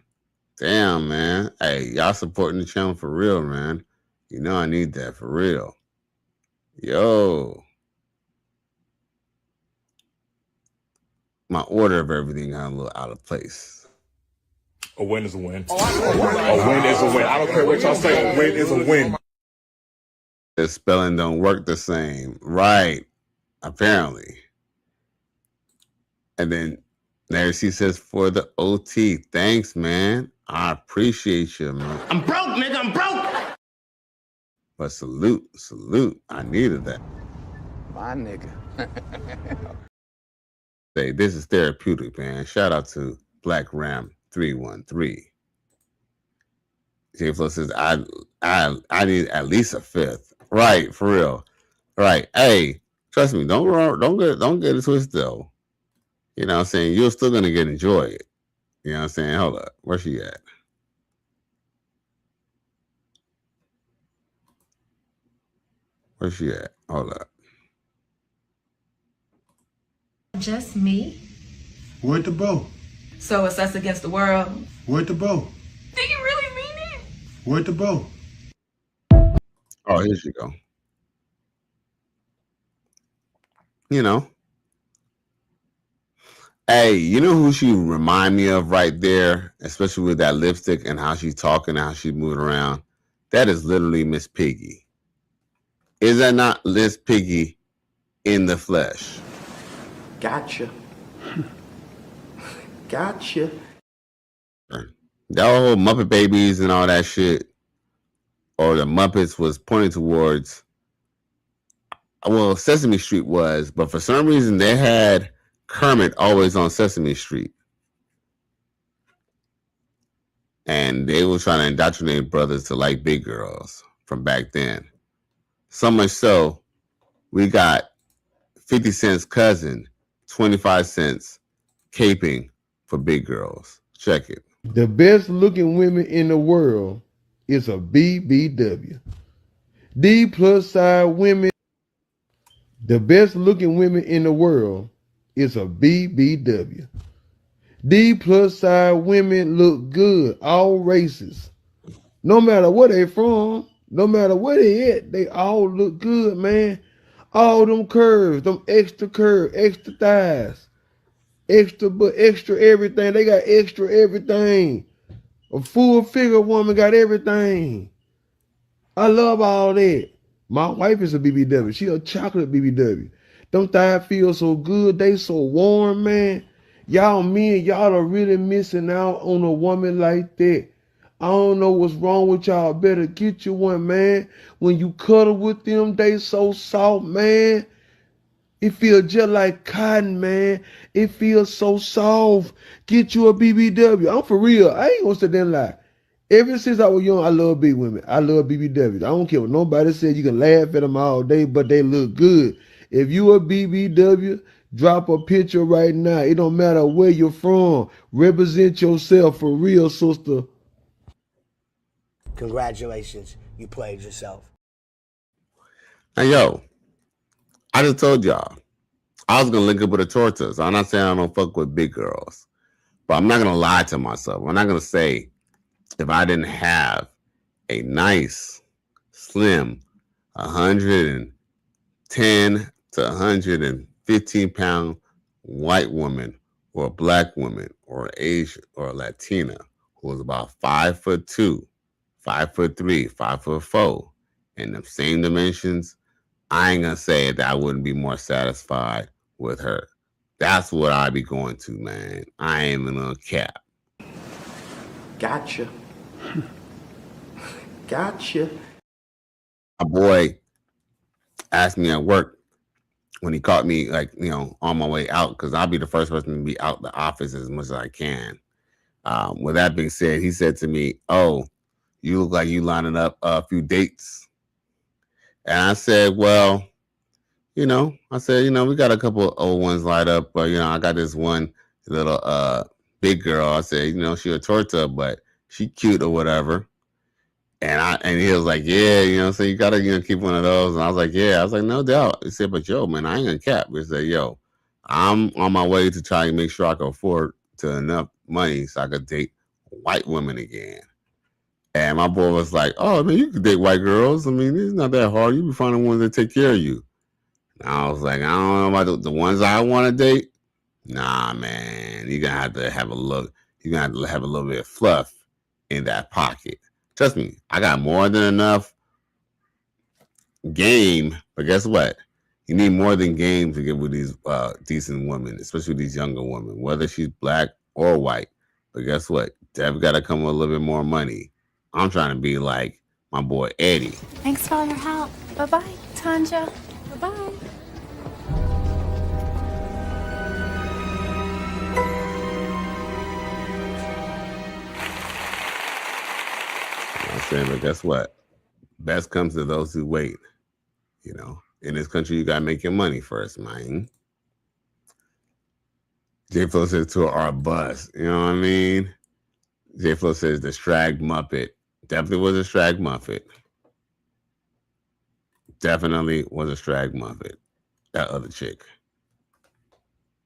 Damn, man. Hey, y'all supporting the channel for real, man. You know I need that for real. Yo. My order of everything got a little out of place. A win is a win. A win is a win. I don't care what y'all say. A win is a win. The spelling don't work the same. Right. Apparently. And then there she says for the OT. Thanks, man. I appreciate you, man. I'm broke, nigga. I'm broke. But salute. I needed that. My nigga. Hey, this is therapeutic, man. Shout out to Black Ram 313. J Flo says I need at least a fifth. Right, for real. Right. Hey, trust me, don't get it twisted though. You know what I'm saying? You're still gonna enjoy it. You know what I'm saying? Hold up. Where's she at? Where's she at? Hold up. Just me? Word to bro. So it's us against the world? Word to bro. Do you really mean it? Word to bro. Oh, here she go. You know. Hey, you know who she remind me of right there, especially with that lipstick and how she's talking and how she's moving around? That is literally Miss Piggy. Is that not Liz Piggy in the flesh? Gotcha. Gotcha. That whole Muppet Babies and all that shit, or the Muppets was pointing towards, well, Sesame Street was, but for some reason they had Kermit always on Sesame Street. And they were trying to indoctrinate brothers to like big girls. from back then. So much so, we got 50 Cent's cousin, 25 cents, caping for big girls. Check it. The best looking women in the world is a BBW. D plus size women. The best looking women in the world is a BBW. D plus size women look good, all races. No matter where they from, no matter where they at, they all look good, man. All them curves, them extra curves, extra thighs, extra butt, extra everything. They got extra everything. A full figure woman got everything. I love all that. My wife is a BBW. She a chocolate BBW. Them thighs feel so good. They so warm, man. Y'all men, y'all are really missing out on a woman like that. I don't know what's wrong with y'all. Better get you one, man. When you cuddle with them, they so soft, man. It feels just like cotton, man. It feels so soft. Get you a BBW. I'm for real. I ain't gonna sit there and lie. Ever since I was young, I love big women. I love BBWs. I don't care what nobody said. You can laugh at them all day, but they look good. If you a BBW, drop a picture right now. It don't matter where you're from. Represent yourself for real, sister. Congratulations, you played yourself. Hey, yo, I just told y'all, I was going to link up with a tortoise. I'm not saying I don't fuck with big girls, but I'm not going to lie to myself. I'm not going to say if I didn't have a nice, slim, 110 to 115 pound white woman or a black woman or Asian or a Latina who was about 5'2", 5'3", 5'4", in the same dimensions, I ain't gonna say that I wouldn't be more satisfied with her. That's what I'd be going to, man. I ain't even gonna cap. Gotcha. Gotcha. A boy asked me at work when he caught me, like, on my way out, because I'll be the first person to be out the office as much as I can. With that being said, he said to me, "Oh, you look like you lining up a few dates." And I said, "Well, we got a couple of old ones lined up, but I got this one little big girl." I said, she a torta, but she cute or whatever. And he was like, "Yeah, so you gotta keep one of those." And I was like, "Yeah." I was like, "No doubt." He said, "But yo, man, I ain't gonna cap." He said, "Yo, I'm on my way to try and make sure I can afford to enough money so I could date white women again." And my boy was like, "Oh, man, you can date white girls. I mean, it's not that hard. You be finding ones that take care of you." And I was like, "I don't know about the ones I want to date. Nah, man, you're gonna have to have a look. You're gonna have to have a little bit of fluff in that pocket. Trust me, I got more than enough game, but guess what? You need more than game to get with these decent women, especially these younger women, whether she's black or white. But guess what? They've got to come with a little bit more money. I'm trying to be like my boy Eddie." Thanks for all your help. Bye-bye, Tanja. Bye-bye. I'm saying, but guess what? Best comes to those who wait. In this country, you gotta make your money first, man. J Flo says to our bus. You know what I mean? J Flo says the Strag Muppet. Definitely was a Strag Muppet. Definitely was a Strag Muppet. That other chick.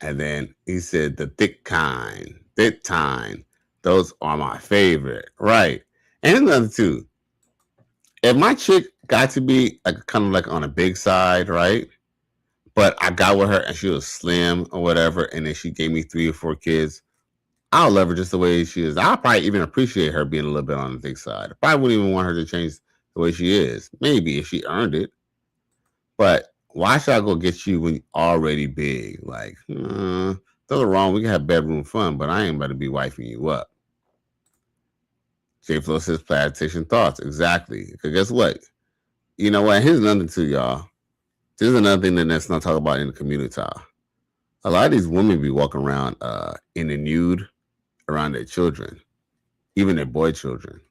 And then he said the thick kind. Thick kind. Those are my favorite. Right. And another two. If my chick got to be like kind of like on a big side, right? But I got with her and she was slim or whatever, and then she gave me 3 or 4 kids, I'll love her just the way she is. I'll probably even appreciate her being a little bit on the thick side. I probably wouldn't even want her to change the way she is. Maybe if she earned it. But why should I go get you when you're already big? Like, nothing wrong. We can have bedroom fun, but I ain't about to be wifing you up. J Flo says plantation thoughts. Exactly. Because guess what? You know what? Here's another too, y'all. This is another thing that's not talked about in the community. A lot of these women be walking around in the nude around their children, even their boy children.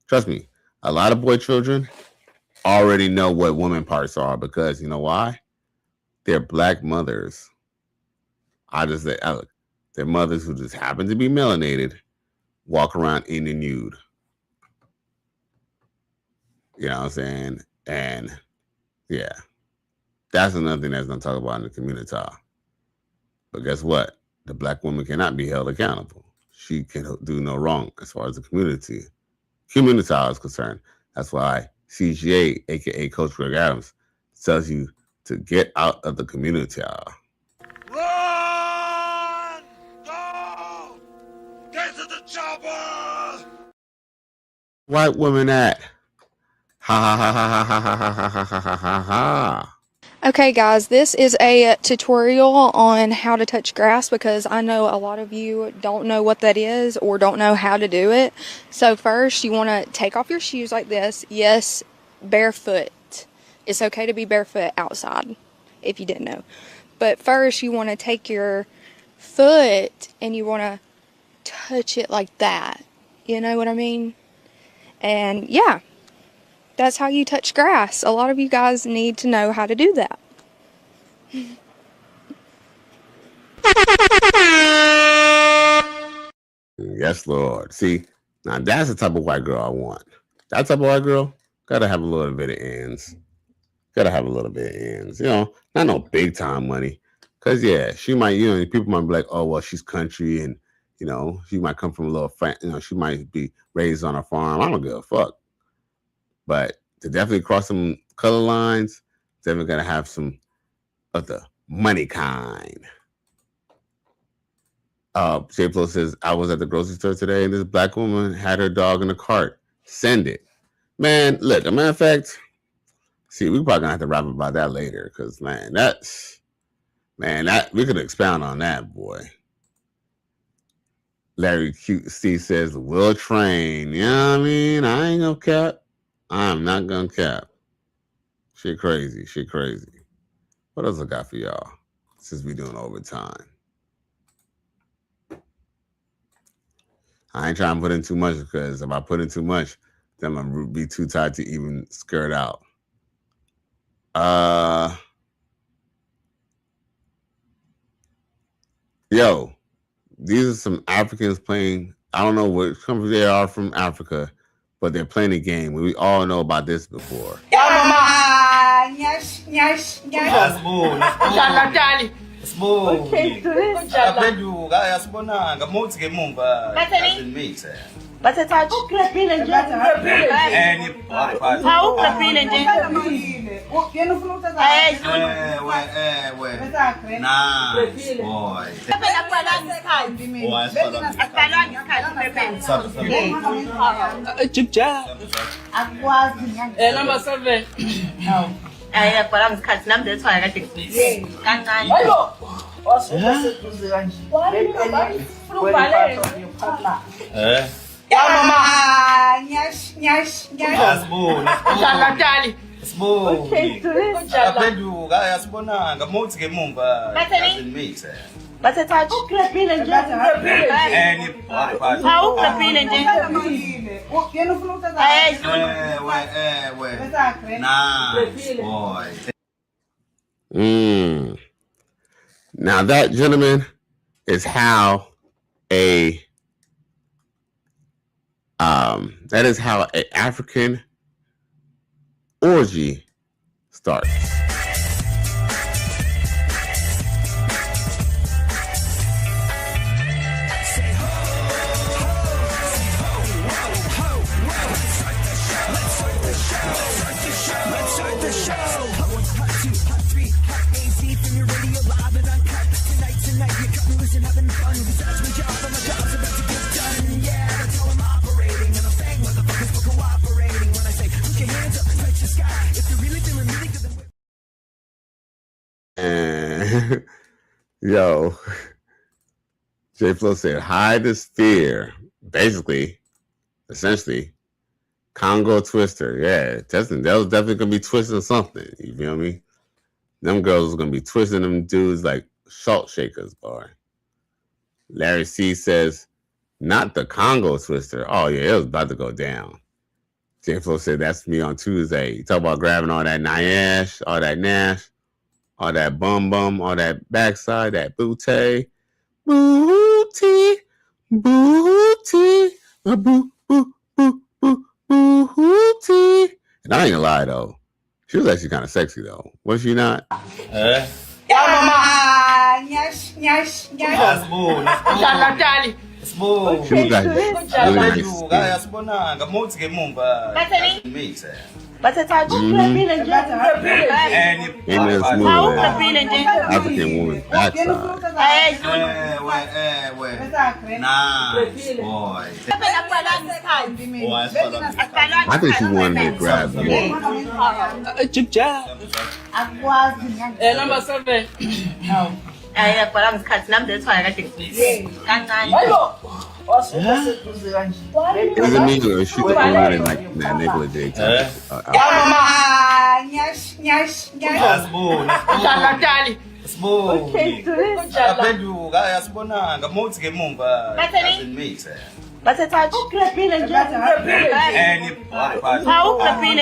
Trust me, a lot of boy children already know what woman parts are because you know why? They're black mothers. They're mothers who just happen to be melanated, walk around in the nude. You know what I'm saying? And yeah, that's another thing that's not talked about in the community. But guess what? The black woman cannot be held accountable. She can do no wrong as far as the community is concerned. That's why CGA, aka Coach Greg Adams, tells you to get out of the community. Run! Go! Get to the chopper! White women at ha ha ha ha ha ha ha ha ha ha ha ha. Okay guys, this is a tutorial on how to touch grass because I know a lot of you don't know what that is or don't know how to do it. So first you want to take off your shoes like this. Yes, barefoot. It's okay to be barefoot outside if you didn't know. But first you want to take your foot and you want to touch it like that. You know what I mean? And yeah. That's how you touch grass. A lot of you guys need to know how to do that. Yes, Lord. See, now that's the type of white girl I want. That type of white girl gotta have a little bit of ends. Gotta have a little bit of ends. You know, not no big time money. Cause yeah, she might, people might be like, oh well, she's country and she might come from a little she might be raised on a farm. I don't give a fuck. But to definitely cross some color lines, definitely gotta have some of the money kind. J Flo says, I was at the grocery store today and this black woman had her dog in the cart. Send it. Man, look, a matter of fact, see, we're probably gonna have to rap about that later because that we could expound on that, boy. Larry C says, we'll train. You know what I mean? I ain't gonna cap. I'm not gonna cap. Shit crazy. What else I got for y'all since we doing overtime? I ain't trying to put in too much because if I put in too much, then I'm gonna be too tired to even skirt out. Yo, these are some Africans playing. I don't know what country they are from Africa, but they're playing a game. We all know about this before. Number 7. No. Now that, gentlemen, is how an African orgy starts. And yo, J Flo said, hide the steer. Basically, essentially, Congo twister. Yeah, testing. That was definitely gonna be twisting something. You feel me? Them girls was gonna be twisting them dudes like salt shakers, boy. Larry C says, not the Congo twister. Oh yeah, it was about to go down. J-Flo said that's me on Tuesday. You talk about grabbing all that Nyash, all that Nash, all that bum, all that backside, that booty, booty, booty, boo, boo, boo, boo, booty. And I ain't gonna lie though, she was actually kind of sexy though, was she not? She was actually really nice skin. Ain't that smooth African woman's backside. I think she wanted to grab the more. Number 7. Parang catch number. That's why I think. Is it me or is she the only one that like that Nicola J type? But it's a clapping and how clapping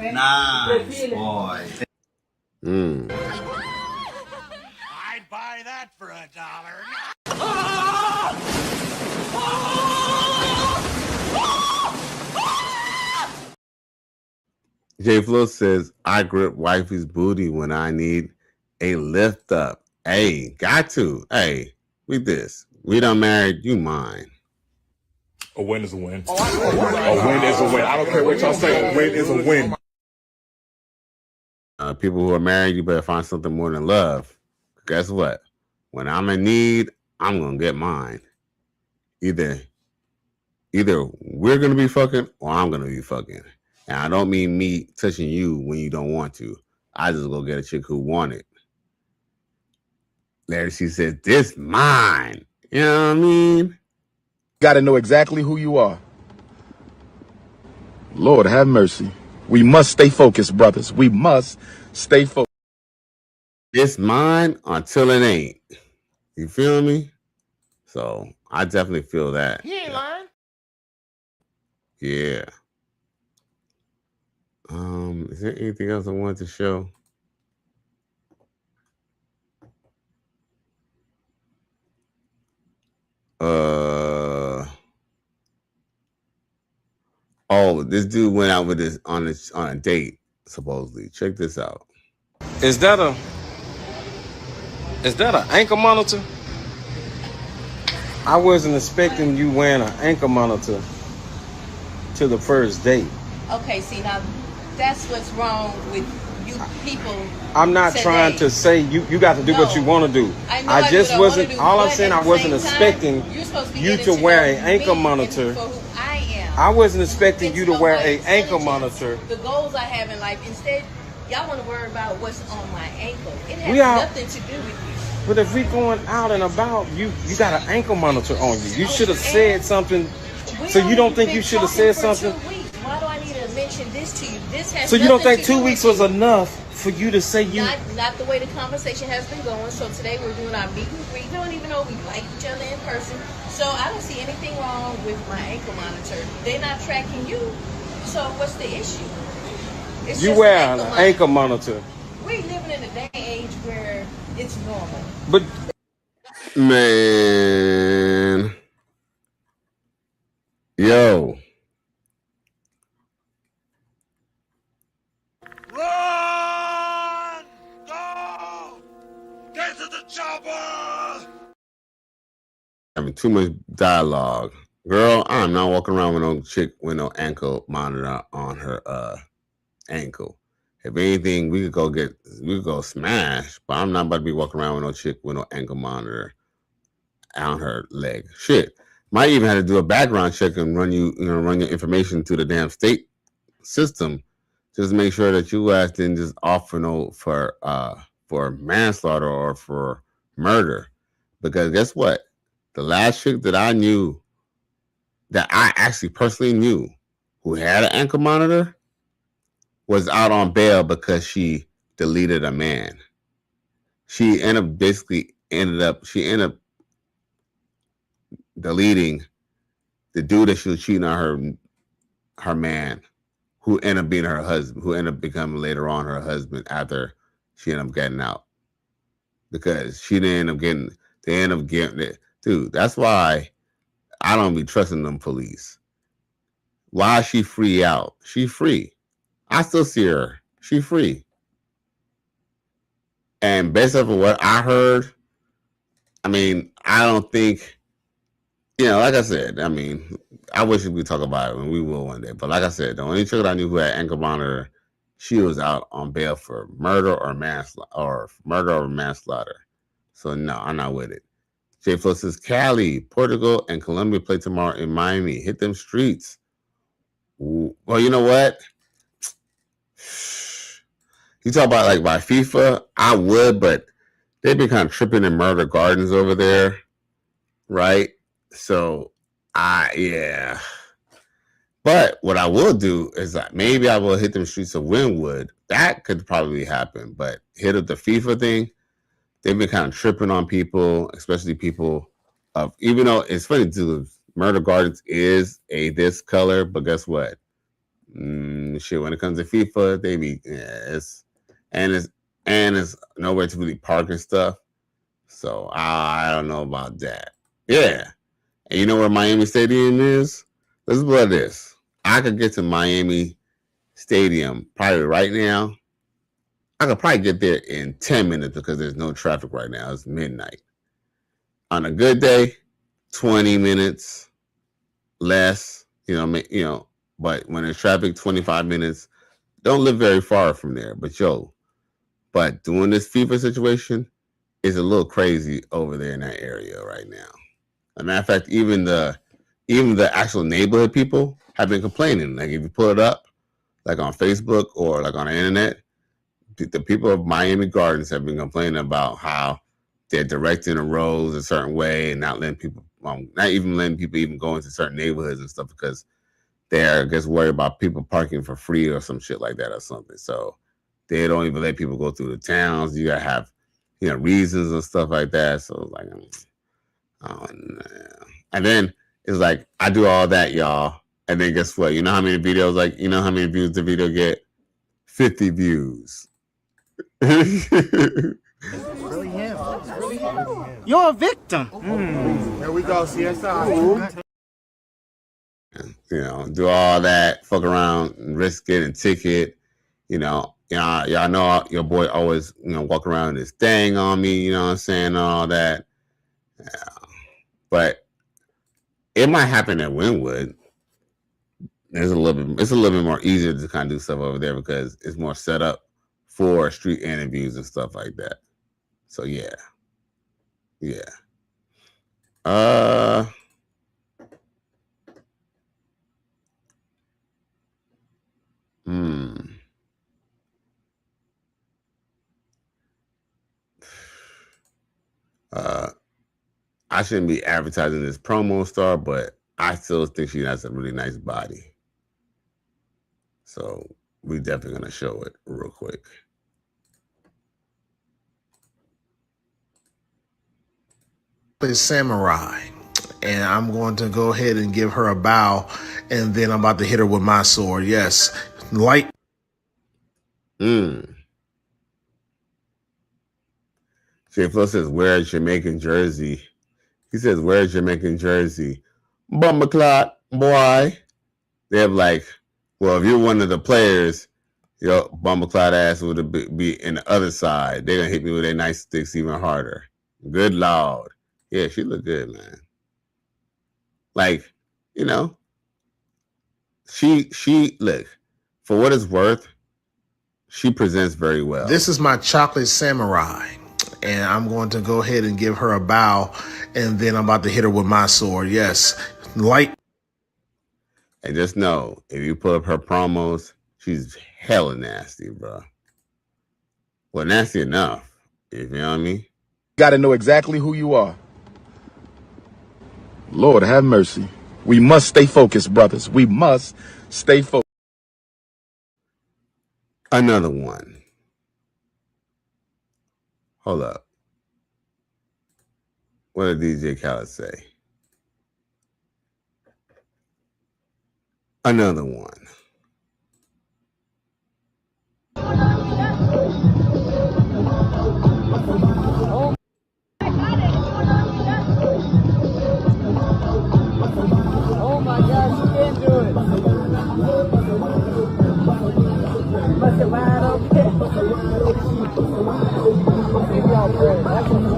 and I'd buy that for $1. J-Flo says, I grip wifey's booty when I need a lift up. Hey, got to. Hey, we this. We done married, you mine. A win is a win. A win is a win. I don't care what y'all say. A win is a win. People who are married, you better find something more than love. Guess what? When I'm in need, I'm going to get mine. Either we're going to be fucking or I'm going to be fucking. And I don't mean me touching you when you don't want to. I just go get a chick who want it. Larry, she said, this mine. You know what I mean? Got to know exactly who you are. Lord have mercy. We must stay focused, brothers. We must stay focused. It's mine until it ain't. You feel me? So I definitely feel that. He ain't lying. Yeah. Is there anything else I wanted to show? Oh, this dude went out with this on a date, supposedly. Check this out. Is that an ankle monitor? I wasn't expecting you wearing an ankle monitor to the first date. Okay, see now, that's what's wrong with you people. I'm not today. trying to say you got to do what you want to do. I just wasn't. All I'm saying, I wasn't expecting you to wear an ankle monitor. I wasn't expecting you to wear an ankle monitor. The goals I have in life, instead, y'all want to worry about what's on my ankle. It has nothing to do with you. But if we going out and about, you got an ankle monitor on you. You should have said something. So you don't think you should have said something? Why do I need to mention this to you? This has. So you don't think 2 weeks was enough for you to say you? Not the way the conversation has been going. So today we're doing our meet and greet. We don't even know we like each other in person. So I don't see anything wrong with my ankle monitor. They're not tracking you. So what's the issue? It's you just wear an ankle monitor. We're living in a day and age where it's normal. But man, yo. Run! Go! Get to the chopper! Having too much dialogue. Girl, I'm not walking around with no chick with no ankle monitor on her ankle. If anything, we could go smash, but I'm not about to be walking around with no chick with no ankle monitor on her leg. Shit. Might even have to do a background check and run your information to the damn state system just to make sure that you guys didn't just offer for manslaughter or for murder. Because guess what? The last chick that I knew, that I actually personally knew, who had an ankle monitor, was out on bail because she deleted a man. She ended up deleting the dude that she was cheating on her man, who ended up being her husband, who ended up becoming later on her husband after she ended up getting out. Because she didn't end up getting, they end up getting it. Dude, that's why I don't be trusting them police. Why is she free out? She free. I still see her. She free. And based off of what I heard, I mean, I don't think, like I said, I mean, I wish we could talk about it, and we will one day. But like I said, the only chick that I knew who had ankle monitor, she was out on bail for murder or manslaughter. So no, I'm not with it. J Flo says Cali, Portugal, and Colombia play tomorrow in Miami. Hit them streets. Ooh. Well, you know what? You talk about like by FIFA, I would, but they've been kind of tripping in Murder Gardens over there, right? So yeah. But what I will do is that maybe I will hit them streets of Wynwood. That could probably happen. But hit up the FIFA thing, they've been kind of tripping on people, especially people of, even though it's funny too, Murder Gardens is this color, but guess what? Shit, when it comes to FIFA, they be it's nowhere to really park and stuff. So I don't know about that. Yeah. And you know where Miami Stadium is? Let's put this. I could get to Miami Stadium probably right now. I could probably get there in 10 minutes because there's no traffic right now. It's midnight. On a good day, 20 minutes less, but when there's traffic, 25 minutes. Don't live very far from there. But doing this FIFA situation is a little crazy over there in that area right now. As a matter of fact, even the actual neighborhood people have been complaining. Like if you pull it up, like on Facebook or like on the internet, the people of Miami Gardens have been complaining about how they're directing the roads a certain way and not letting people, not even letting people even go into certain neighborhoods and stuff because they're, I guess, worried about people parking for free or some shit like that or something. So they don't even let people go through the towns. You gotta have, reasons and stuff like that. So it's like, oh, no. And then it's like, I do all that, y'all. And then guess what? You know how many videos, how many views the video get? 50 views. It's really him. You're a victim. There we go, CSI. Do all that, fuck around, and risk getting a ticket. Y'all know your boy always, walk around with his thing on me, you know what I'm saying, all that. Yeah. But it might happen at Wynwood. It's a little bit more easier to kind of do stuff over there because it's more set up for street interviews and stuff like that. So yeah. I shouldn't be advertising this promo star, but I still think she has a really nice body. So we definitely gonna show it real quick. Samurai, and I'm going to go ahead and give her a bow, and then I'm about to hit her with my sword. Yes, light. J Flo says, "Wear a Jamaican jersey." He says, "Wear a Jamaican jersey." Bumbleclot, boy. They have like, well, if you're one of the players, your bumbleclot ass would be in the other side. They're gonna hit me with their nice sticks even harder. Good Lord. Yeah, she look good, man. Like, she look, for what it's worth, she presents very well. This is my chocolate samurai, and I'm going to go ahead and give her a bow, and then I'm about to hit her with my sword. Yes, light. And just know, if you pull up her promos, she's hella nasty, bro. Well, nasty enough. You know what I mean? Got to know exactly who you are. Lord have mercy. We must stay focused, brothers. We must stay focused. Another one. Hold up. What did DJ Khaled say? another one. Oh my gosh, you can't do it. Must have wide open. Give y'all credit. That's what's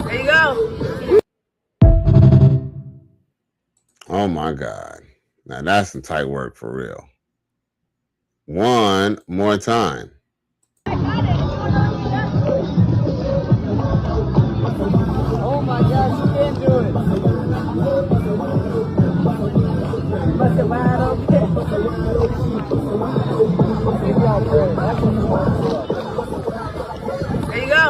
there you go. Oh my God. Now that's some tight work for real. One more time. Oh my gosh, you can't do it. Must have wide open. Give y'all credit. That's what's there you go.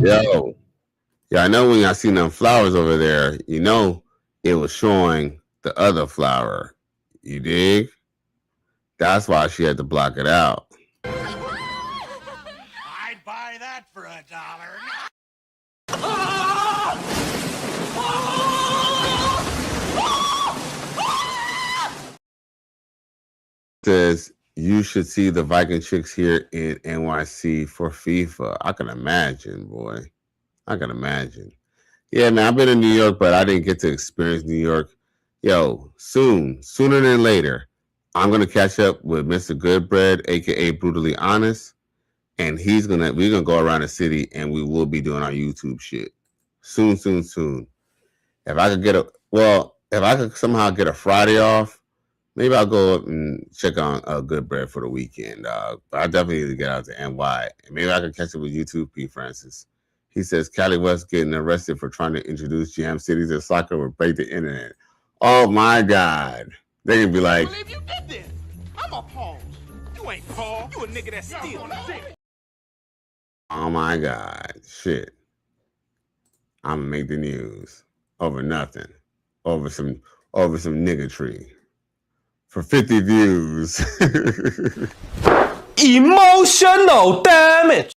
Yo. Yeah, I know when y'all seen them flowers over there, you know it was showing the other flower. You dig? That's why she had to block it out. I'd buy that for $1. Says you should see the Viking chicks here in NYC for FIFA. I can imagine, boy. I can imagine. Yeah, man, I've been in New York, but I didn't get to experience New York. Yo, sooner than later, I'm gonna catch up with Mr. Goodbread, aka Brutally Honest, and we're gonna go around the city and we will be doing our YouTube shit. Soon. If I could somehow get a Friday off, maybe I'll go up and check on Goodbread for the weekend, dog. But I definitely need to get out to NY. And maybe I could catch up with YouTube, P. Francis. He says Cali West getting arrested for trying to introduce Jam Cities to soccer will break the internet. Oh my God. They can be like, I believe you did this. I'm appalled. You ain't Paul. You a nigga that steals. oh my God. Shit. I'm gonna make the news over nothing. Over some niggatry. For 50 views. Emotional damage.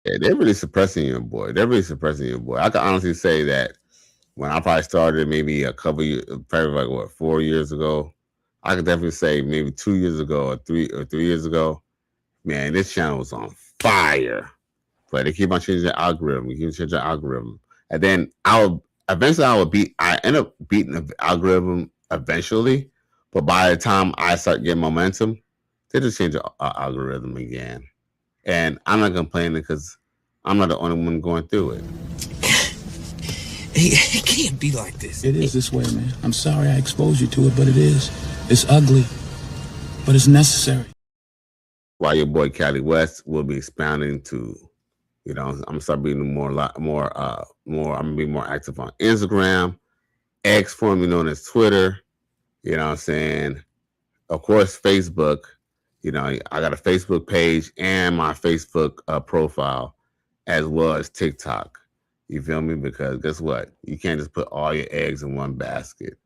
Yeah, they're really suppressing your boy. I can honestly say that when I probably started maybe a couple years, probably like 4 years ago, I could definitely say maybe 2 years ago or 3 years ago, man, this channel was on fire. But they keep on changing the algorithm. And then I end up beating the algorithm eventually. But by the time I start getting momentum, they just change the algorithm again. And I'm not complaining because I'm not the only one going through it. It can't be like this. It is this way, man. I'm sorry I exposed you to it, but it is. It's ugly, but it's necessary. While your boy Cali West will be expounding to, I'm gonna start being more. I'm gonna be more active on Instagram, X, formerly known as Twitter. You know what I'm saying? Of course, Facebook. I got a Facebook page and my Facebook profile, as well as TikTok. You feel me? Because guess what? You can't just put all your eggs in one basket.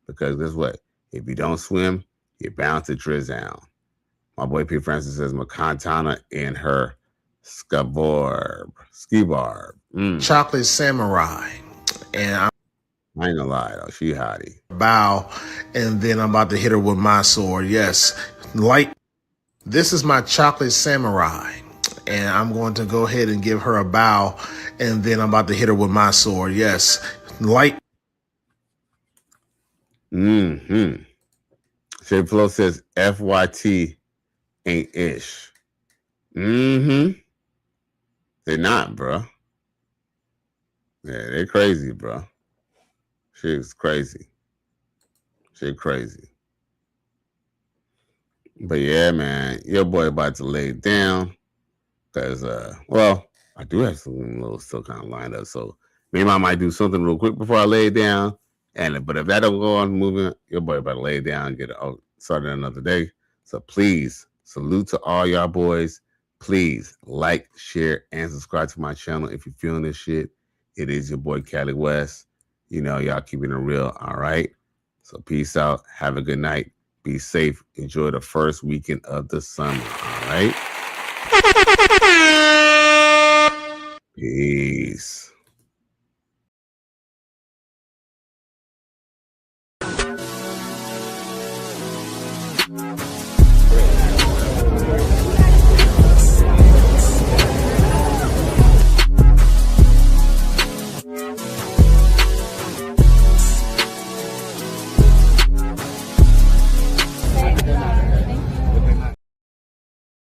Because guess what? If you don't swim, you're bound to drizzle. My boy P. Francis says Makantana in her ski barb. Chocolate Samurai. And I ain't gonna lie though, she hottie. Bow, and then I'm about to hit her with my sword. Yes. This is my Chocolate Samurai. And I'm going to go ahead and give her a bow, and then I'm about to hit her with my sword. Yes. Shay Flo says FYT ain't ish. They're not, bro. Yeah, they're crazy, bro. She's crazy. But yeah, man, your boy about to lay it down. Because, I do have some little still kind of lined up. So maybe I might do something real quick before I lay it down. But if that don't go on moving, your boy about to lay it down and get it started another day. So please, salute to all y'all boys. Please like, share, and subscribe to my channel if you're feeling this shit. It is your boy Cali West. Y'all keeping it real, all right? So peace out. Have a good night. Be safe. Enjoy the first weekend of the summer, all right? Peace.